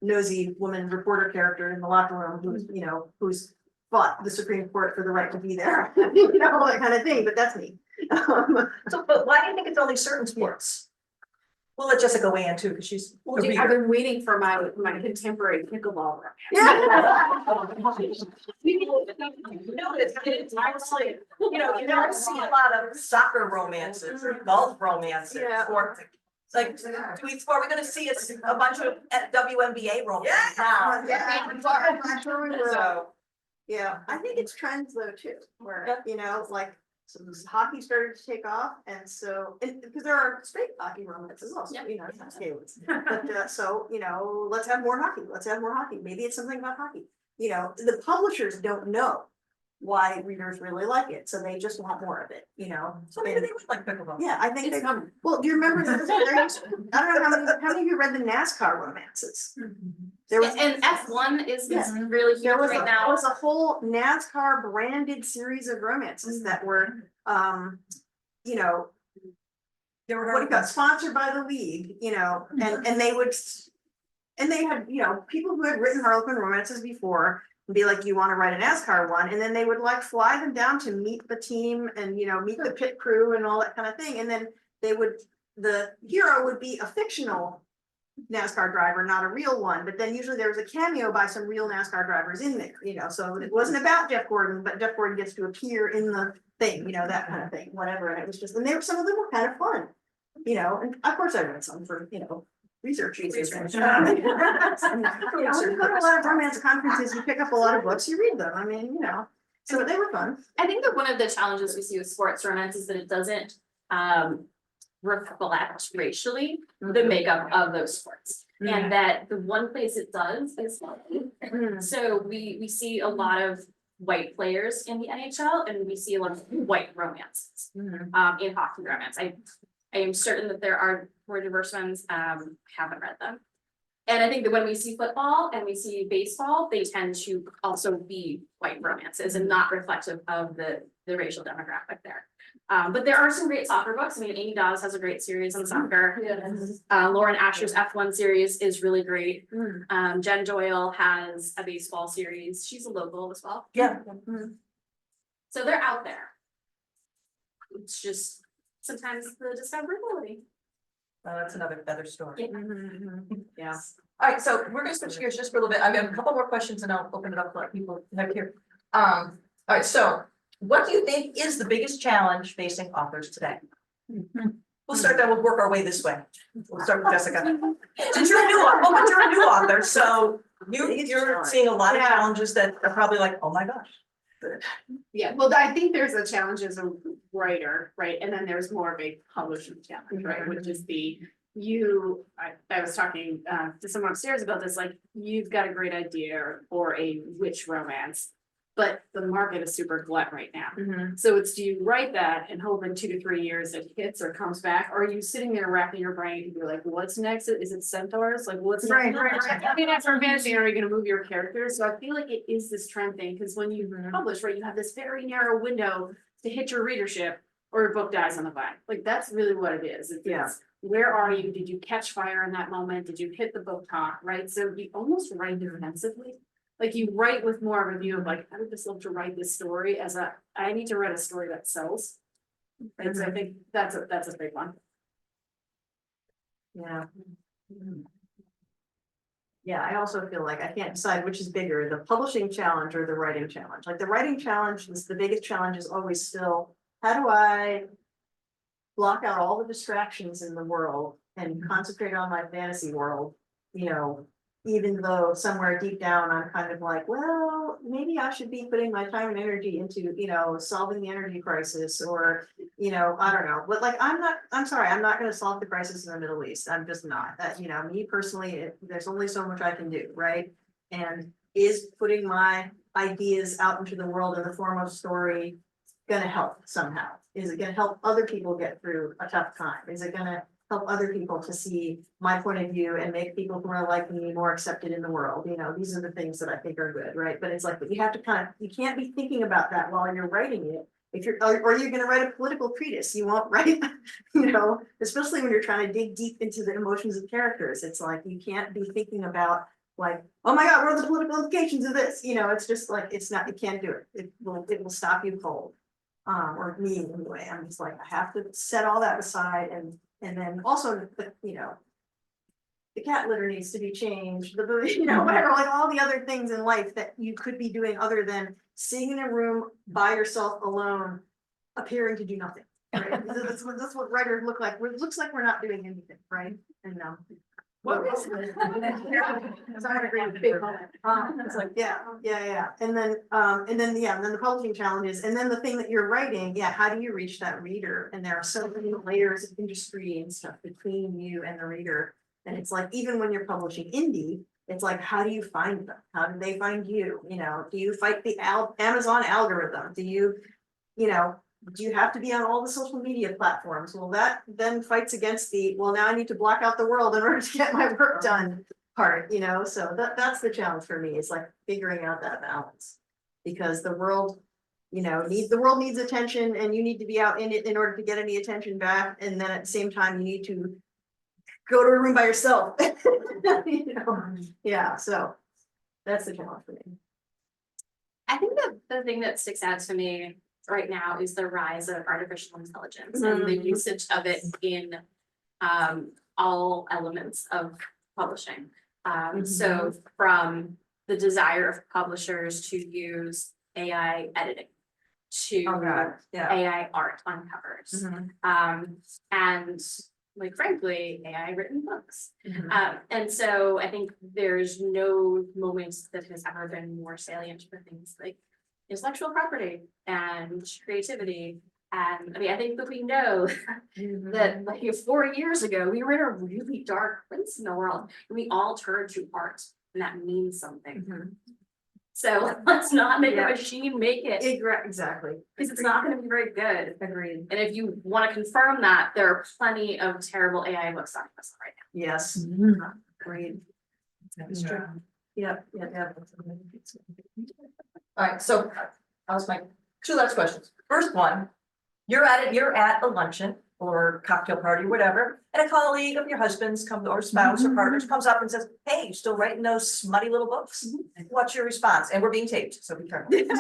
nosy woman reporter character in the locker room who's, you know, who's fought the Supreme Court for the right to be there, you know, that kind of thing, but that's me. So, but why do you think it's only certain sports? We'll let Jessica weigh in too, because she's. Well, dude, I've been waiting for my contemporary pickleball. No, it's honestly, you know, you don't see a lot of soccer romances or golf romances, Yeah. or like, are we gonna see a bunch of WNBA romances now? I'm sure we will. So, Yeah, I think it's trends though too, where, you know, like, so this hockey started to take off, and so, and because there are straight hockey romances also, Yep. you know, it's not gay ones. But so, you know, let's have more hockey, maybe it's something about hockey. You know, the publishers don't know why readers really like it, so they just want more of it, you know. so maybe they would like pickleball. Yeah, I think It's they, coming. well, do you remember I don't know how many of you read the NASCAR romances? There was. And F1 is Yeah. really huge There was right there now. was a whole NASCAR branded series of romances that were, you know, They were what got sponsored by the league, you know, and they would, and they had, you know, people who had written Harlequin romances before and be like, you want to write a NASCAR one, and then they would like fly them down to meet the team and, you know, meet the pit crew and all that kind of thing, and then the hero would be a fictional NASCAR driver, not a real one, but then usually there was a cameo by some real NASCAR drivers in there, you know, so it wasn't about Jeff Gordon, but Jeff Gordon gets to appear in the thing, you know, that kind of thing, whatever, and it was just, and some of them were kind of fun, you know, and of course I read some for, you know, research. You know, you go to a lot of romance conferences, you pick up a lot of books, you read them, I mean, you know, so they were fun. I think that one of the challenges we see with sports romance is that it doesn't reflect racially the makeup of those sports. And that the one place it does is So we see a lot of white players in the NHL and we see a lot of white romances in hockey romance. I am certain that there are more diverse ones, haven't read them. And I think that when we see football and we see baseball, they tend to also be white romances and not reflective of the racial demographic there. But there are some great soccer books. I mean, Amy Dawes has a great series on soccer. Lauren Asher's F1 series is really great. Jen Doyle has a baseball series. She's a local as well. Yeah. So they're out there. It's just sometimes the discoverability. That's another feather story. Yeah. All right, so we're gonna switch gears just for a little bit. I've got a couple more questions and I'll open it up to let people have here. All right, so what do you think is the biggest challenge facing authors today? We'll start that, we'll work our way this way. We'll start with Jessica. Since you're a new author, but you're a new author, so you're seeing a lot of challenges that are probably like, oh my gosh. Yeah, well, I think there's a challenge as a writer, right? And then there's more of a publishing challenge, right? Which is I was talking to someone upstairs about this, like, you've got a great idea for a witch romance, but the market is super glut right now. So it's, do you write that and hope in 2 to 3 years it hits or comes back? Or are you sitting there racking your brain and you're like, what's next? Is it centaurs? Like, what's Right. I mean, that's for fantasy. Are you gonna move your characters? So I feel like it is this trend thing, because when you publish, right, you have this very narrow window to hit your readership or a book dies on the vine. Like, that's really what it is. It's where are you? Did you catch fire in that moment? Did you hit the book top, right? So you almost write defensively. Like, you write with more of a view of like, I would just love to write this story as I need to write a story that sells. And so I think that's a big one. Yeah. Yeah, I also feel like I can't decide which is bigger, the publishing challenge or the writing challenge. Like, the writing challenge is the biggest challenge is always still, how do I block out all the distractions in the world and concentrate on my fantasy world, you know, even though somewhere deep down I'm kind of like, well, maybe I should be putting my time and energy into, you know, solving the energy crisis, or, you know, I don't know, but like, I'm sorry, I'm not gonna solve the crisis in the Middle East. I'm just not, that, you know, me personally, there's only so much I can do, right? And is putting my ideas out into the world in the form of story gonna help somehow? Is it gonna help other people get through a tough time? Is it gonna help other people to see my point of view and make people who are like me more accepted in the world? You know, these are the things that I think are good, right? But it's like, but you have to you can't be thinking about that while you're writing it. If you're, or you're gonna write a political treatise, you won't write, you know, especially when you're trying to dig deep into the emotions of characters. It's like, you can't be thinking about like, oh my God, what are the political implications of this? You know, it's just like, it's not, you can't do it. It will stop you cold. Or me anyway, I'm just like, I have to set all that aside, and then also, you know, the cat litter needs to be changed, you know, whatever, like all the other things in life that you could be doing other than sitting in a room by yourself alone, appearing to do nothing, right? That's what writers look like. It looks like we're not doing anything, right? And what is it? It's like, yeah. And then the publishing challenges, and then the thing that you're writing, how do you reach that reader? And there are so many layers of industry and stuff between you and the reader. And it's like, even when you're publishing indie, it's like, how do you find them? How do they find you? You know, do you fight the Amazon algorithm? Do you have to be on all the social media platforms? Well, that then fights against well, now I need to block out the world in order to get my work done part, you know? So that's the challenge for me. It's like figuring out that balance, because the world, you know, needs attention, and you need to be out in it in order to get any attention back. And then at the same time, you need to go to a room by yourself. You know? Yeah, so that's the challenge for me. I think that the thing that sticks out to me right now is the rise of artificial intelligence and the usage of it in all elements of publishing. So from the desire of publishers to use AI editing to AI art on covers, and like, frankly, AI written books. And so I think there's no moment that has ever been more salient for things like intellectual property and creativity. And I mean, I think that we know that like 4 years ago, we were in a really dark place in the world, and we all turned to art and that means something. Mhm. So let's not make a Yeah. machine make it, Exactly. because it's not gonna be very good. Agreed. And if you wanna confirm that, there are plenty of terrible AI books on this right now. Yes, agreed. That's true. Yep, yep. All right, so that was my two last questions. First one, you're at a luncheon or cocktail party, whatever, and a colleague of your husband's comes or spouse or partners comes up and says, hey, you still writing those smutty little books? What's your response? And we're being taped, so be careful. And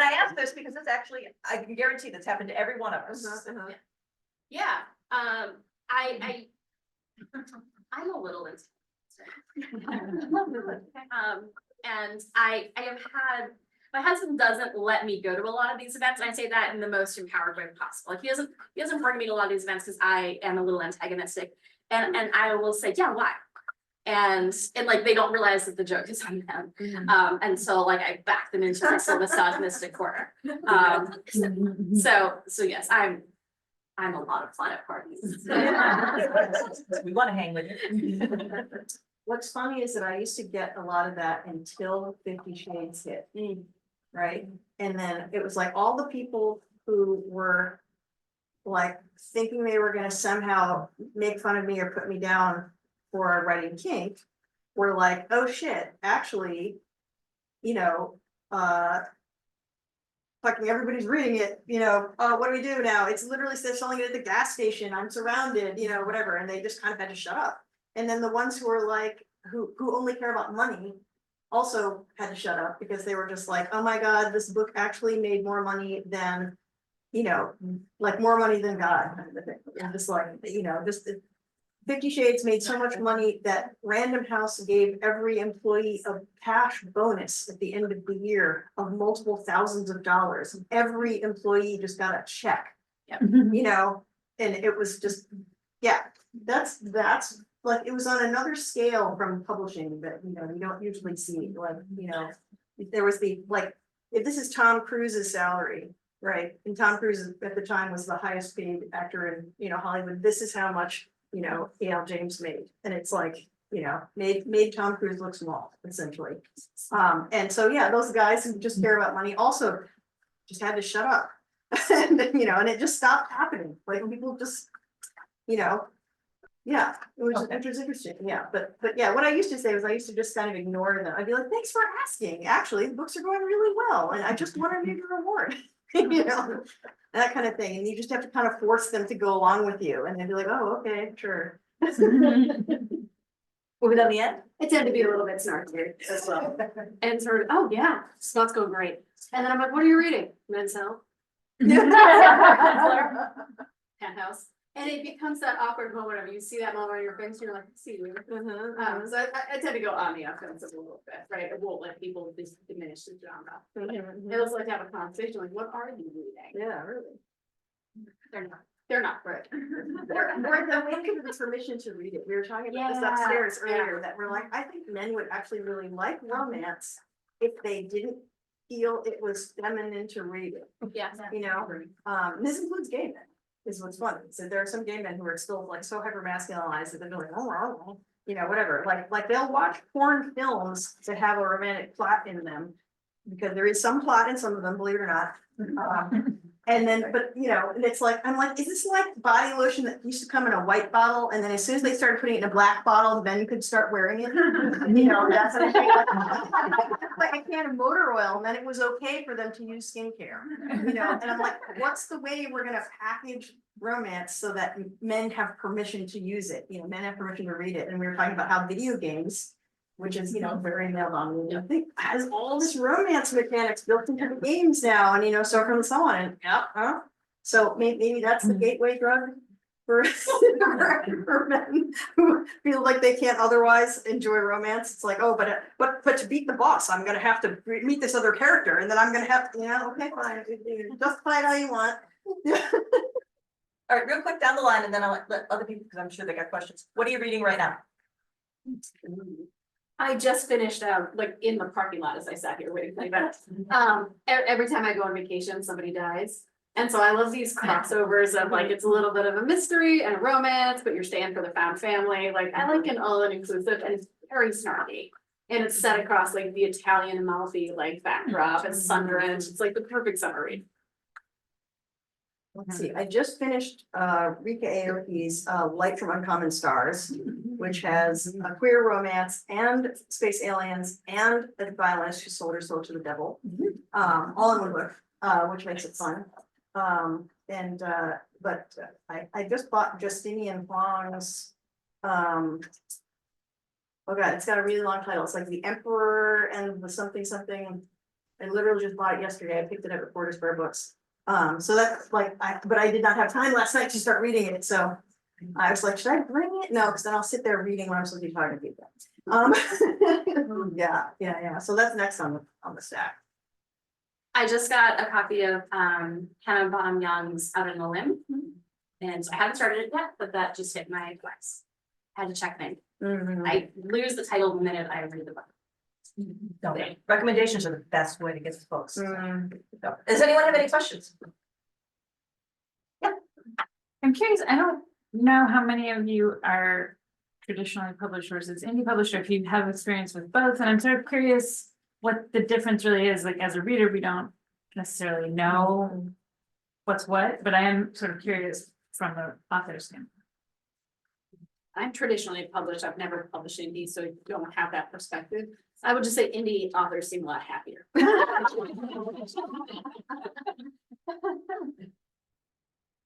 I ask this because it's actually, I can guarantee that's happened to every one of us. Yeah, I'm a little into. And I have had, my husband doesn't let me go to a lot of these events, and I say that in the most empowered way possible. Like he doesn't bring me to a lot of these events because I am a little antagonistic, and I will say, yeah, why? And like they don't realize that the joke is on them. And so like I back them into this little misogynistic corner. So yes, I'm a lot of fun at parties. We want to hang with you. What's funny is that I used to get a lot of that until 50 Shades hit, right? And then it was like all the people who were like thinking they were gonna somehow make fun of me or put me down for writing kink were like, oh shit, actually, fucking everybody's reading it, what do we do now? It's literally they're selling it at the gas station, I'm surrounded, whatever, and they just kind of had to shut up. And then the ones who were like, who only care about money also had to shut up because they were just like, oh my God, this book actually made more money than, like more money than God. Kind of thing. And just like, just 50 Shades made so much money that Random House gave every employee a cash bonus at the end of the year of multiple thousands of dollars. Every employee just got a check, and it was just, yeah, that's like, it was on another scale from publishing that, you don't usually see, like, there was the, like, if this is Tom Cruise's salary, right? And Tom Cruise at the time was the highest paid actor in, Hollywood. This is how much, A.L. James made. And it's like, made Tom Cruise look small, essentially. And so, yeah, those guys who just care about money also just had to shut up. And it just stopped happening. Like people just, yeah, which is interesting, yeah, but yeah, what I used to say was I used to just kind of ignore them. I'd be like, thanks for asking, actually, the books are going really well, and I just want to make a reward, that kind of thing, and you just have to kind of force them to go along with you, and they'd be like, oh, okay, sure. Moving on the end? I tend to be a little bit snarky as well. And sort of, oh yeah, Scott's going great. And then I'm like, what are you reading? Men's Health, Penthouse. And it becomes that awkward moment of you see that moment on your face, and you're like, see you. So I tend to go on the offensive a little bit, right? I won't let people just diminish the genre. I also like to have a conversation, like, what are you reading? Yeah, really. They're not right. We're waiting for the permission to read it. We were talking about this upstairs earlier, that we're like, I think men would actually really like romance if they didn't feel it was feminine to read it, Yeah. and this includes gay men, is what's funny. So there are some gay men who are still like so hyper masculinized that they're like, oh, whatever. Like they'll watch porn films that have a romantic plot in them because there is some plot in some of them, believe it or not. And then, but and it's like, I'm like, is this like body lotion that used to come in a white bottle? And then as soon as they started putting it in a black bottle, then you could start wearing it. That's what I think. Like a can of motor oil, and then it was okay for them to use skincare. And I'm like, what's the way we're gonna package romance so that men have permission to use it? Men have permission to read it. And we were talking about how video games, which is, very male dominated, I think has all this romance mechanics built into the games now, and so forth and so on, and so maybe that's the gateway drug for men who feel like they can't otherwise enjoy romance. It's like, oh, but to beat the boss, I'm gonna have to meet this other character, and then I'm gonna have to, okay, fine, justify it how you want. All right, real quick down the line, and then I'll let other people, because I'm sure they got questions. What are you reading right now? I just finished like in the parking lot as I sat here waiting for you, but every time I go on vacation, somebody dies. And so I love these crossovers of like, it's a little bit of a mystery and a romance, but you're staying for the found family. Like, I like an all-inclusive and it's very snarky. And it's set across like the Italian Amalfi like backdrop, it's sun-drenched, it's like the perfect summer read. Let's see, I just finished Rika Aoki's Light from Uncommon Stars, which has a queer romance and space aliens and a violinist who sold her soul to the devil. All in one book, which makes it fun. I just bought Justinian Huang's oh god, it's got a really long title. It's like The Emperor and the something something. I literally just bought it yesterday. I picked it up at Porter's Bear Books. So that's like, but I did not have time last night to start reading it, so I was like, should I bring it? No, because then I'll sit there reading when I'm supposed to be talking to people. Yeah, so that's next on the stack. I just got a copy of Hannah Bonham Young's Out on a Limb. And I haven't started it yet, but that just hit my device. Had to check in. I lose the title the minute I read the book. No, recommendations are the best way to get to books. So, does anyone have any questions? I'm curious, I don't know how many of you are traditionally published versus indie published, or if you have experience with both, and I'm sort of curious what the difference really is. Like, as a reader, we don't necessarily know what's what, but I am sort of curious from the author's standpoint. I'm traditionally published, I've never published indie, so I don't have that perspective. I would just say indie authors seem a lot happier.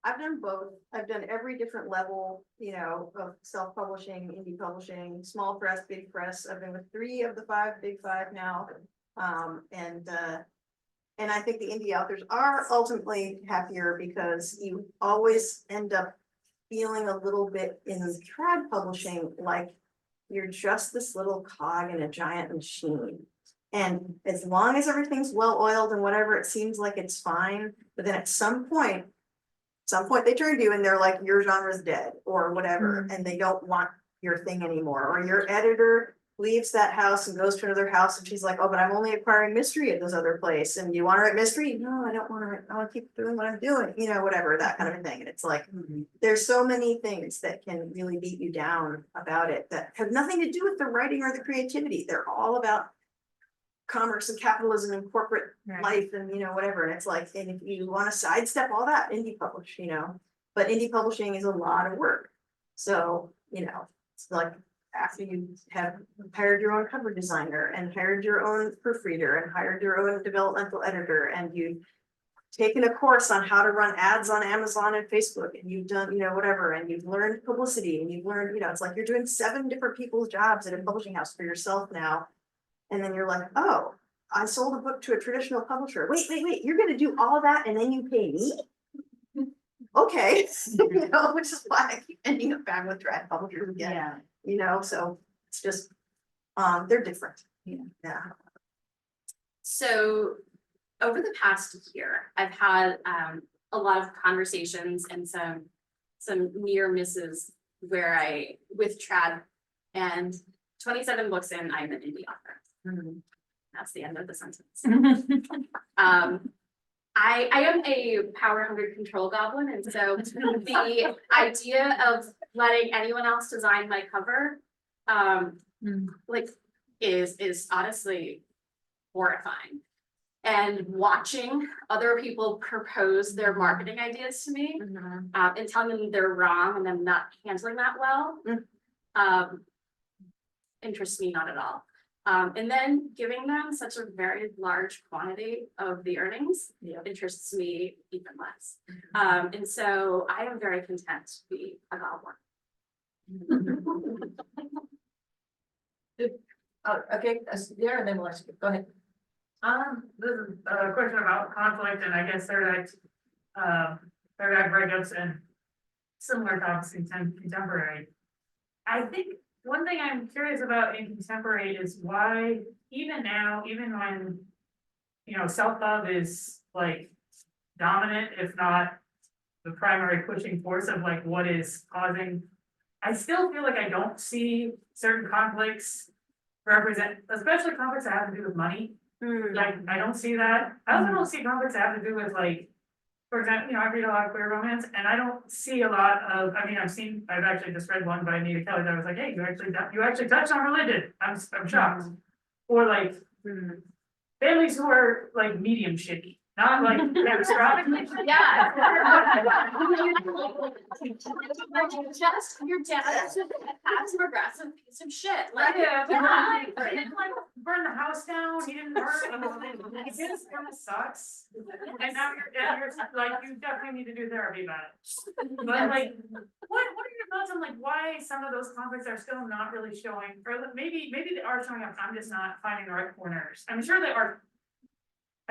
I've done both. I've done every different level, of self-publishing, indie publishing, small press, big press. I've been with 3 of the 5 big 5 now. And I think the indie authors are ultimately happier because you always end up feeling a little bit in trad publishing like you're just this little cog in a giant machine. And as long as everything's well oiled and whatever, it seems like it's fine. But then at some point they turn to you and they're like, your genre's dead or whatever, and they don't want your thing anymore. Or your editor leaves that house and goes to another house and she's like, oh, but I'm only acquiring mystery at this other place. And you want to write mystery? No, I don't want to write, I want to keep doing what I'm doing, whatever, that kind of thing. And it's like, there's so many things that can really beat you down about it that have nothing to do with the writing or the creativity. They're all about commerce and capitalism and corporate life and, whatever. And it's like, and if you want to sidestep all that, indie publish, but indie publishing is a lot of work. So, it's like, after you have hired your own cover designer and hired your own proofreader and hired your own developmental editor, and you've taken a course on how to run ads on Amazon and Facebook, and you've done, whatever, and you've learned publicity and you've learned, it's like you're doing 7 different people's jobs at a publishing house for yourself now. And then you're like, oh, I sold a book to a traditional publisher. Wait, you're gonna do all that and then you pay me? Okay, which is why I keep ending up back with trad publishers again. So it's just, they're different. Yeah. So over the past year, I've had a lot of conversations and some near misses with trad, and 27 books in, I'm an indie author. That's the end of the sentence. I am a power hungry control goblin, and so the idea of letting anyone else design my cover, is honestly horrifying. And watching other people propose their marketing ideas to me, and telling them they're wrong and them not handling that well, interests me not at all. And then giving them such a very large quantity of the earnings interests me even less. And so I am very content to be a goblin. Okay, there, and then we'll go ahead. This is a question about conflict and I guess third act breakups and similar topics in contemporary. I think one thing I'm curious about in contemporary is why even now, even when, self-love is like dominant, if not the primary pushing force of like what is causing, I still feel like I don't see certain conflicts represent, especially conflicts that have to do with money. Like, I don't see that. I also don't see conflicts that have to do with like for example, I read a lot of queer romance and I don't see a lot of, I've actually just read one by Anita Kelly that was like, hey, you actually touched on religion. I'm shocked. Or like families who are like medium shitty, not like catastrophic. Yeah. Your dad is just a passive aggressive piece of shit, like. Yeah, Yeah. he didn't like burn the house down, he didn't burn, it just kind of sucks. And now you're like, you definitely need to do therapy about it. But like, what are your thoughts on like why some of those conflicts are still not really showing, or maybe they are showing up, I'm just not finding the right corners, I'm sure they are.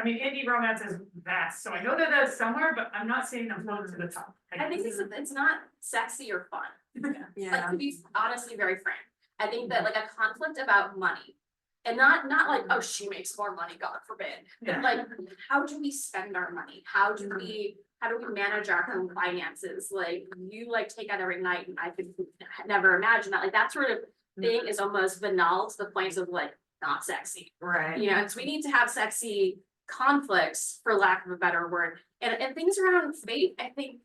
Indie romance is vast, so I know that that's somewhere, but I'm not seeing them float to the top. I think it's not sexy or fun. Like, Yeah. to be honestly very frank, I think that like a conflict about money. And not like, oh, she makes more money, God forbid, Yeah. but like, how do we spend our money? How do we manage our home finances? Like, you like take out every night and I could never imagine that, like that sort of thing is almost banal to the point of like, not sexy. Right. So we need to have sexy conflicts, for lack of a better word, and things around faith. I think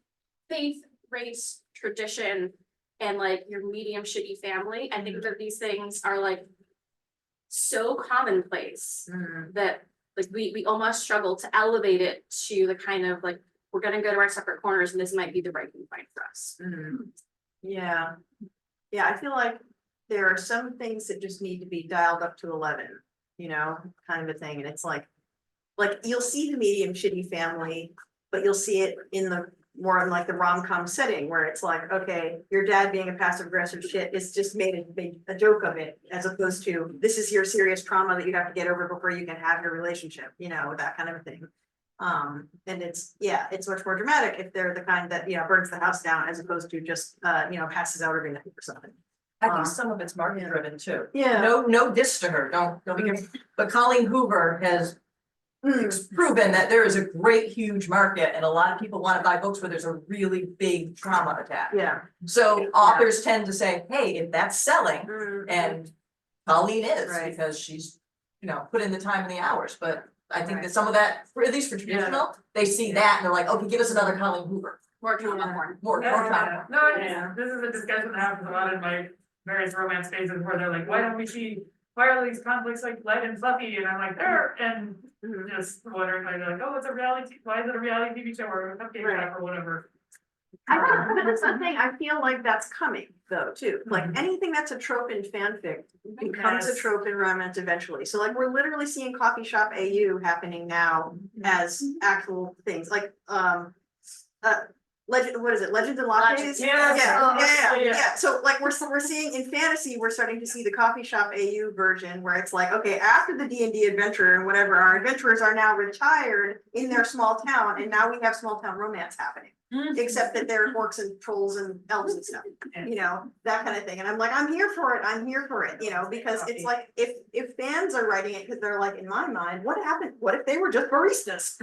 faith, race, tradition, and like your medium shitty family. I think that these things are like so commonplace that like we almost struggle to elevate it to the kind of like, we're gonna go to our separate corners and this might be the right thing for us. Yeah. Yeah, I feel like there are some things that just need to be dialed up to 11, kind of a thing, and it's like you'll see the medium shitty family, but you'll see it in the more in like the rom-com setting where it's like, okay, your dad being a passive aggressive shit is just made a joke of it, as opposed to this is your serious trauma that you have to get over before you can have your relationship, that kind of a thing. And it's much more dramatic if they're the kind that, burns the house down as opposed to just, passes out every night or something. I think some of it's market driven too. Yeah. No diss to her, don't be careful, but Colleen Hoover has proven that there is a great, huge market and a lot of people want to buy books where there's a really big trauma attached. Yeah. So authors tend to say, hey, if that's selling, and Colleen is, Right. because she's, put in the time and the hours, but I think that some of that, at least for traditional, they see that and they're like, okay, give us another Colleen Hoover, More trauma porn. more trauma. No, this is a discussion that happens a lot in my various romance phases where they're like, why are these conflicts like light and fluffy? And I'm like, and just wondering, like, oh, it's a reality, why is it a reality TV show or a cupcake shop or whatever? But it's something I feel like that's coming though, too. Like anything that's a trope in fanfic becomes a Yes. trope in romance eventually. So like we're literally seeing coffee shop AU happening now as actual things like what is it? Legends and Lattes? Yeah. So like we're seeing in fantasy, we're starting to see the coffee shop AU version where it's like, okay, after the D&D adventure and whatever, our adventurers are now retired in their small town, and now we have small town romance happening. Except that there are orcs and trolls and elves and stuff, that kind of thing. And I'm like, I'm here for it, because it's like if fans are writing it, because they're like, in my mind, what happened? What if they were just baristas?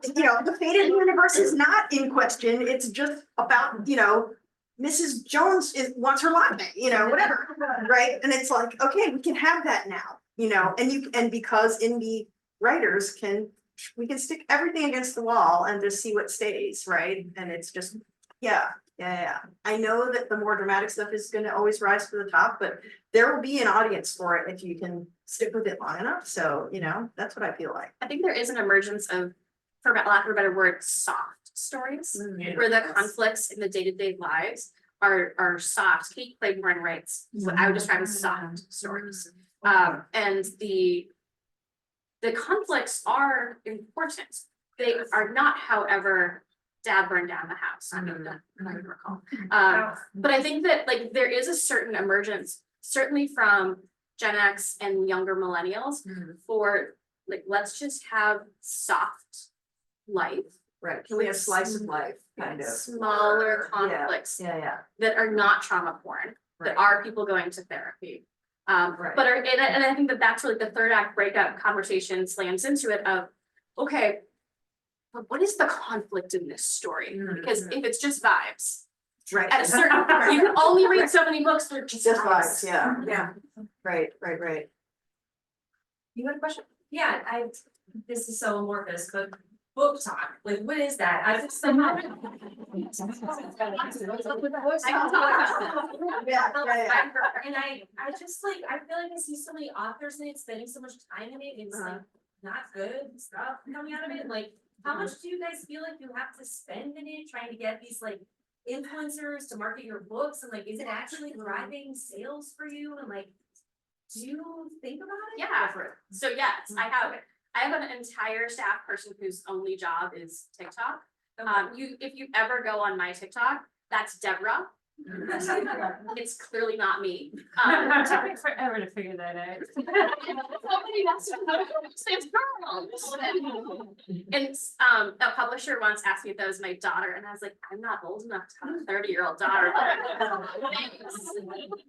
The fated universe is not in question. It's just about, Mrs. Jones wants her latte, whatever, right? And it's like, okay, we can have that now, and because indie writers we can stick everything against the wall and just see what stays, right? And it's just, yeah. I know that the more dramatic stuff is gonna always rise to the top, but there will be an audience for it if you can stick with it long enough. So, that's what I feel like. I think there is an emergence of, for lack of a better word, soft stories, where the conflicts in the day-to-day lives are soft. Kate Canterbary writes what I would describe as soft stories. And the conflicts are important. They are not, however, dad burned down the house. I don't recall. But I think that like there is a certain emergence, certainly from Gen X and younger millennials, for like, let's just have soft life. Right. Can we have slice of life, kind of? Smaller conflicts Yeah. that are not trauma porn, that are people going to therapy. Right. But and I think that that's really the third act breakup conversation slams into it of, okay, but what is the conflict in this story? Because if it's just vibes, Right. at a certain, you can only read so many books that are just vibes, vibes. yeah. Right. You had a question? Yeah, this is so amorphous, but book talk, like, what is that? I just like. Yeah, yeah. And I just like, I feel like I see so many authors and it's spending so much time in it, it's like not good stuff coming out of it, like, how much do you guys feel like you have to spend in it, trying to get these like influencers to market your books, and like, is it actually driving sales for you, and like, do you think about it? Yeah, so yes, I have an entire staff person whose only job is TikTok. If you ever go on my TikTok, that's Deborah. It's clearly not me. It took me forever to figure that out. Somebody has to know it's girl. And a publisher once asked me if that was my daughter, and I was like, I'm not old enough to have a 30-year-old daughter. Thanks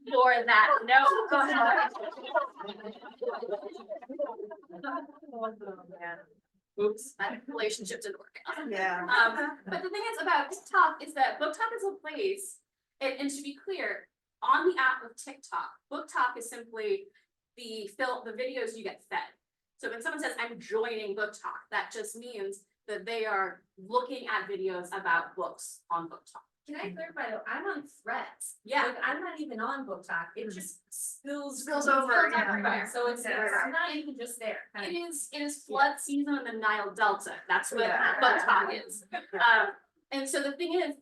for that. No, go ahead. Oops, that relationship didn't work out. Yeah. But the thing is about TikTok is that Book Talk is a place, and to be clear, on the app of TikTok, Book Talk is simply the videos you get fed. So when someone says, I'm joining Book Talk, that just means that they are looking at videos about books on Book Talk. Can I clarify though, I'm on Threads. Yeah. Like, I'm not even on Book Talk, it just spills over, yeah. everywhere, so it's Yeah. not even just there. It is flood season in the Nile Delta. That's what Yeah. Book Talk is. And so the thing is,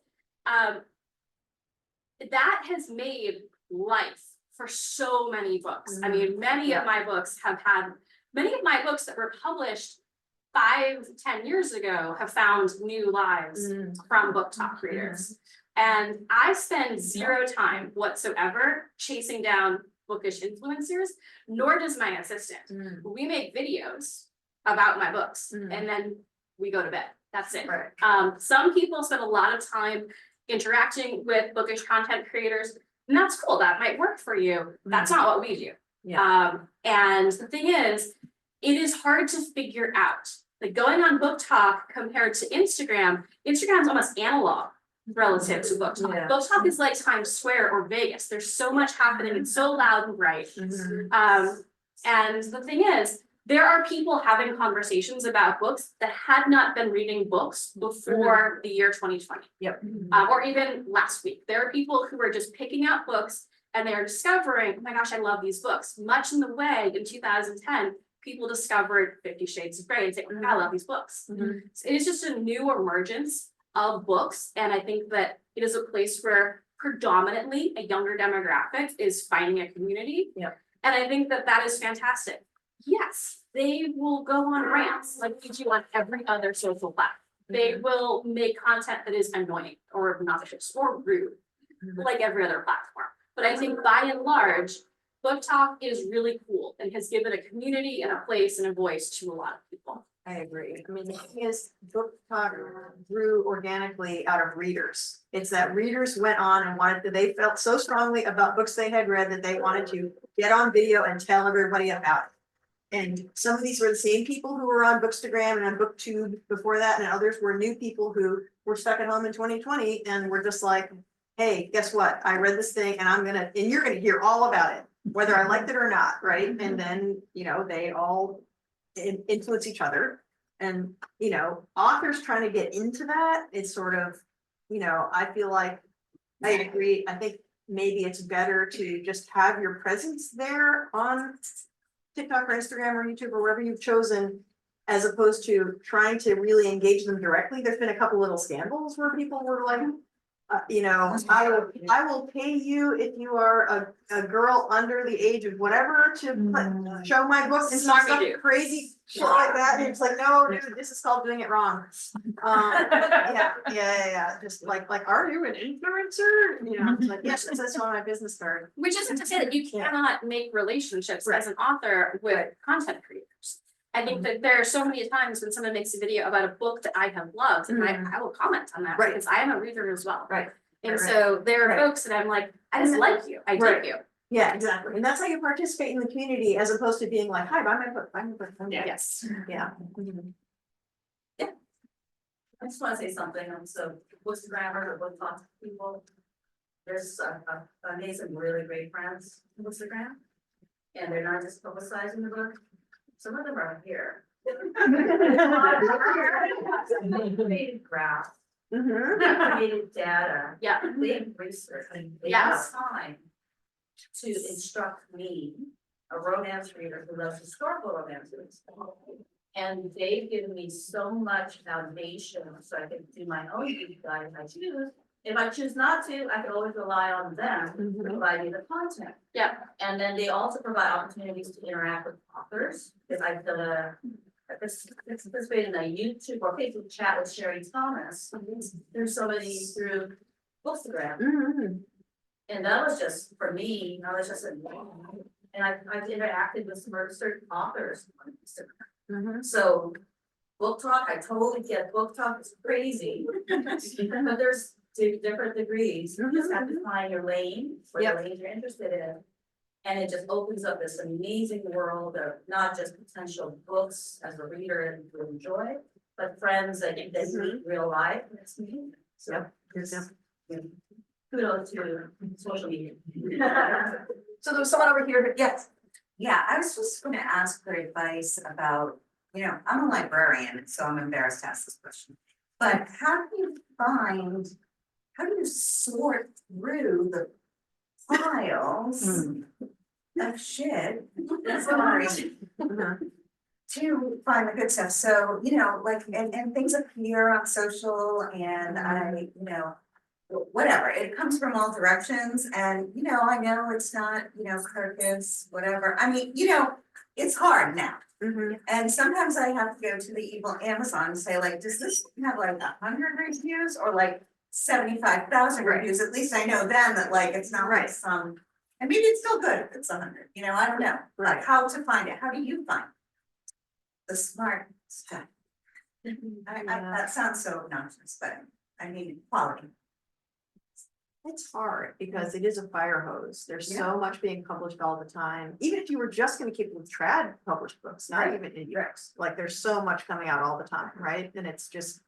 that has made life for so many books. I mean, many of my books that were published 5-10 years ago have found new lives from Book Talk readers. And I spend zero time whatsoever chasing down bookish influencers, nor does my assistant. We make videos about my books and then we go to bed. That's it. Right. Some people spend a lot of time interacting with bookish content creators, and that's cool. That might work for you. That's not what we do. Yeah. And the thing is, it is hard to figure out. Like going on Book Talk compared to Instagram, Instagram's almost analog relative to Book Talk. Yeah. Book Talk is like Times Square or Vegas. There's so much happening. It's so loud and bright. And the thing is, there are people having conversations about books that had not been reading books before the year 2020. Yep. Or even last week. There are people who are just picking out books and they are discovering, oh my gosh, I love these books. Much in the way in 2010, people discovered 50 Shades of Grey and say, oh my God, I love these books. So it is just a new emergence of books. And I think that it is a place where predominantly a younger demographic is finding a community. Yep. And I think that that is fantastic. Yes, they will go on rants like we do on every other social platform. They will make content that is annoying or obnoxious or rude, like every other platform. But I think by and large, Book Talk is really cool and has given a community and a place and a voice to a lot of people. I agree. I mean, the thing is, Book Talk grew organically out of readers. It's that readers went on and they felt so strongly about books they had read that they wanted to get on video and tell everybody about it. And some of these were the same people who were on Bookstagram and on BookTube before that, and others were new people who were stuck at home in 2020 and were just like, hey, guess what? I read this thing and you're gonna hear all about it, whether I liked it or not, right? And then, they all influence each other. And, authors trying to get into that, it's sort of, I feel like, I agree. I think maybe it's better to just have your presence there on TikTok or Instagram or YouTube or wherever you've chosen, as opposed to trying to really engage them directly. There's been a couple little scandals where people were like, I will pay you if you are a girl under the age of whatever to show my book and some stuff crazy shit like that. And it's like, no, dude, this is called doing it wrong. Yeah. Just like, are you an influencer? It's like, yes, that's on my business card. Which isn't to say that you cannot make relationships as an author with content creators. I think that there are so many times when someone makes a video about a book that I have loved, and I will comment on that because I am a reader as well. Right. And so there are folks that I'm like, I just like you, I dig you. Yeah, exactly. And that's how you participate in the community, as opposed to being like, hi, buy my book, buy my book. Yes. Yeah. I just wanna say something, so Bookstagram or Book Talk people, there's amazing, really great friends on Bookstagram. And they're not just publicizing the book, some of them are here Created graph, Mhm. created data, Yeah. they have research, and they Yes. have time to instruct me, a romance reader who loves historical romances. And they've given me so much foundation, so I can do my own deep dive if I choose. If I choose not to, I can always rely on them to provide me the content. Yeah. And then they also provide opportunities to interact with authors, because I've done participated in a YouTube or Facebook chat with Sherry Thomas. Through somebody through Bookstagram. Mhm. And that was just, for me, I was just, and I've interacted with some certain authors on Instagram. Mhm. So book talk, I totally get book talk, it's crazy. But there's different degrees, you just have to find your lane, what Yep. lane you're interested in. And it just opens up this amazing world of not just potential books as a reader and to enjoy, but friends that you meet in real life, and it's me. So Yep. it's- kudos to social media. So there was someone over here, yes, Yeah, I was just gonna ask for advice about, I'm a librarian, so I'm embarrassed to ask this question. But how do you sort through the piles of shit? Sorry. Mhm. To find the good stuff, so, like, and things appear on social and whatever, it comes from all directions and, I know it's not, Kirkus, whatever, I mean, it's hard now. Mhm. And sometimes I have to go to the evil Amazon and say like, does this have like 100 reviews or like 75,000 Right. reviews? At least I know then that like, it's not like Right. some, and maybe it's still good if it's 100, I don't know, like Right. how to find it, how do you find the smart stuff? That sounds so obnoxious, but I mean, quality. It's hard because it is a fire hose. There's Yeah. so much being published all the time. Even if you were just gonna keep with trad published books, not Right. even indie books, like there's so much coming out all the time, right? And it's just.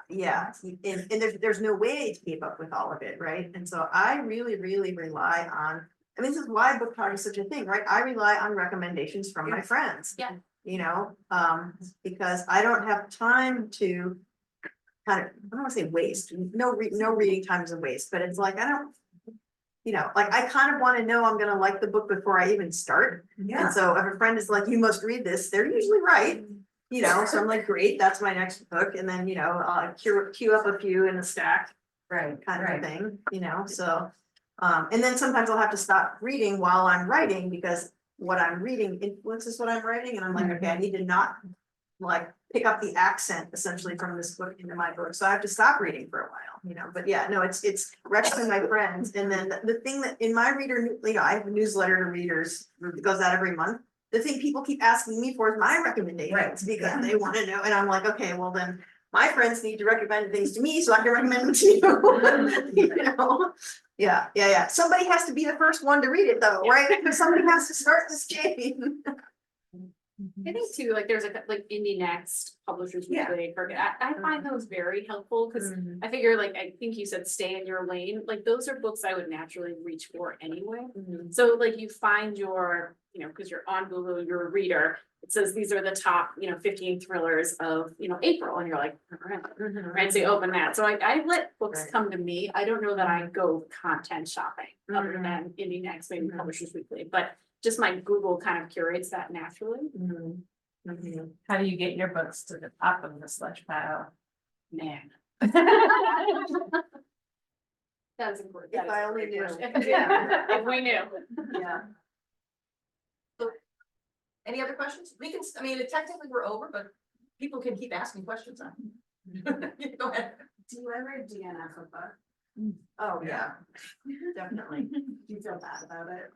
Yeah, and there's no way to keep up with all of it, right? And so I really rely on, I mean, this is why book talk is such a thing, right? I rely on recommendations from my friends. Yeah. Because I don't have time to. Kind of, I don't wanna say waste, no reading time is a waste, but it's like, I don't. Like I kind of wanna know I'm gonna like the book before I even start. Yeah. And so if a friend is like, you must read this, they're usually right. So I'm like, great, that's my next book, and then, I'll queue up a few in a stack Right, kind of right. thing, so. And then sometimes I'll have to stop reading while I'm writing because what I'm reading influences what I'm writing, and I'm like, okay, I need to not. Like pick up the accent essentially from this book into my book, so I have to stop reading for a while, but yeah, no, it's referencing my friends, and then the thing that in my reader, I have a newsletter to readers that goes out every month. The thing people keep asking me for is my recommendations Right. because they want to know, and I'm like, okay, well then my friends need to recommend things to me so I can recommend them to you. Yeah. Somebody has to be the first one to read it though, right? Because somebody has to start this chain. I think too, like there's like Indie Next, Publishers Yeah. Weekly, I find those very helpful, because I figure like, I think you said stay in your lane, like those are books I would naturally reach for anyway. So like you find your, because you're on Google, you're a reader, it says these are the top, 15 thrillers of, April, and you're like, right, so you open that, so I let books Right. come to me, I don't know that I go content shopping, other Mhm. than Indie Next, maybe Mhm. Publishers Weekly, but just my Google kind of curates that naturally. How do you get your books to the top of the slush pile? Man. That's important. If I only knew. Yeah, if we knew. Yeah. any other questions? We can, technically we're over, but people can keep asking questions on. Go ahead. Do you ever DNF a book? Oh, yeah, definitely. Do you feel bad about it?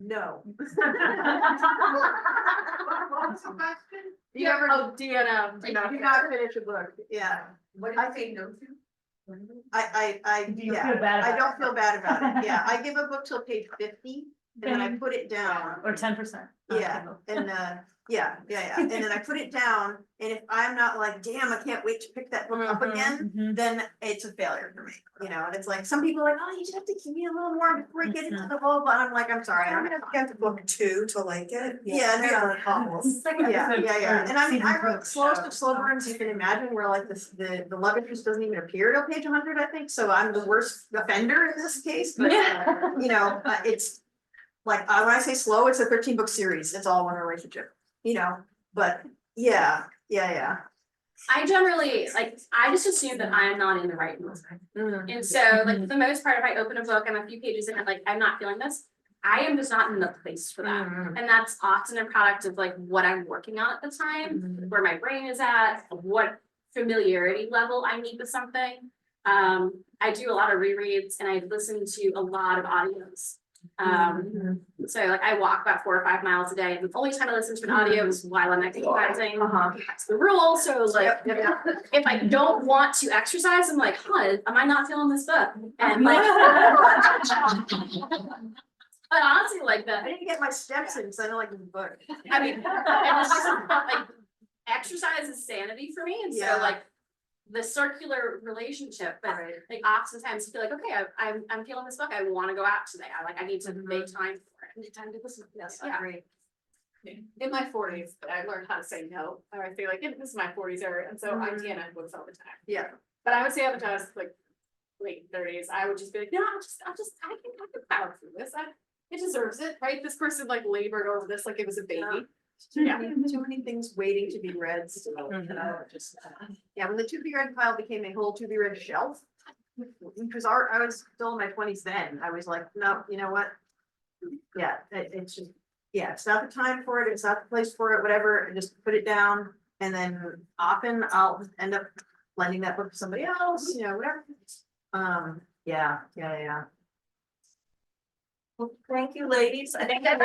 No. What's the question? You ever, DNF. do not finish a book, yeah. What did I say no to? I Do you yeah, feel bad I about don't feel bad about it, yeah, I give a book till page 50. and then I put it down. Or 10%. Yeah, and yeah, and then I put it down, and if I'm not like, damn, I can't wait to pick that book up again, Mhm. then it's a failure for me, you know, and it's like, some people are like, oh, you just have to give me a little more before you get into the whole, but I'm like, I'm sorry, I I'm don't gonna have. get to book 2 to like it. Yeah, no, Novels. yeah, and I mean, I wrote slowest of slow burns you can imagine, where like the love interest doesn't even appear till page 100, I think, so I'm the worst offender in this case, but you know, it's. Like, when I say slow, it's a 13-book series, it's all one relationship, you know, but yeah. I generally, like, I just assume that I'm not in the right mood. Mhm. And so, like, for the most part, if I open a book, I'm a few pages in, and like, I'm not feeling this, I am just not in the place for that. Mhm. And that's often a product of like what I'm working on at the time, where my brain is at, what familiarity level I need with something. I do a lot of rereads, and I listen to a lot of audios. So like I walk about 4 or 5 miles a day, and the only time I listen to an audio is while I'm exercising. That's the rule. So like, if I don't want to exercise, I'm like, huh, am I not feeling this book? And like, but honestly, like I the, need to get my steps in, so I don't like this book. I mean, and it's just like exercise is sanity for me, and so Yeah. like the circular relationship, but like oftentimes you feel like, okay, I'm feeling this book, I want to go out today, I need to make time for it, I need time to listen to this. Yes, agree. In my 40s, I learned how to say no. I feel like this is my 40s era, and so I can have books all the time. Yeah. But I would say up to us like late 30s, I would just be like, no, I can power through this. It deserves it, right? This person like labored over this like it was a baby. Too many things waiting to be read, so, just, yeah, when the to be read pile became a whole to be read shelf. Because I was still in my 20s then, I was like, no, you know what? Yeah, it's just, yeah, it's not the time for it, it's not the place for it, whatever, and just put it down, and then often I'll end up lending that book to somebody else, you know, whatever. Yeah. Well, thank you, ladies. I think that.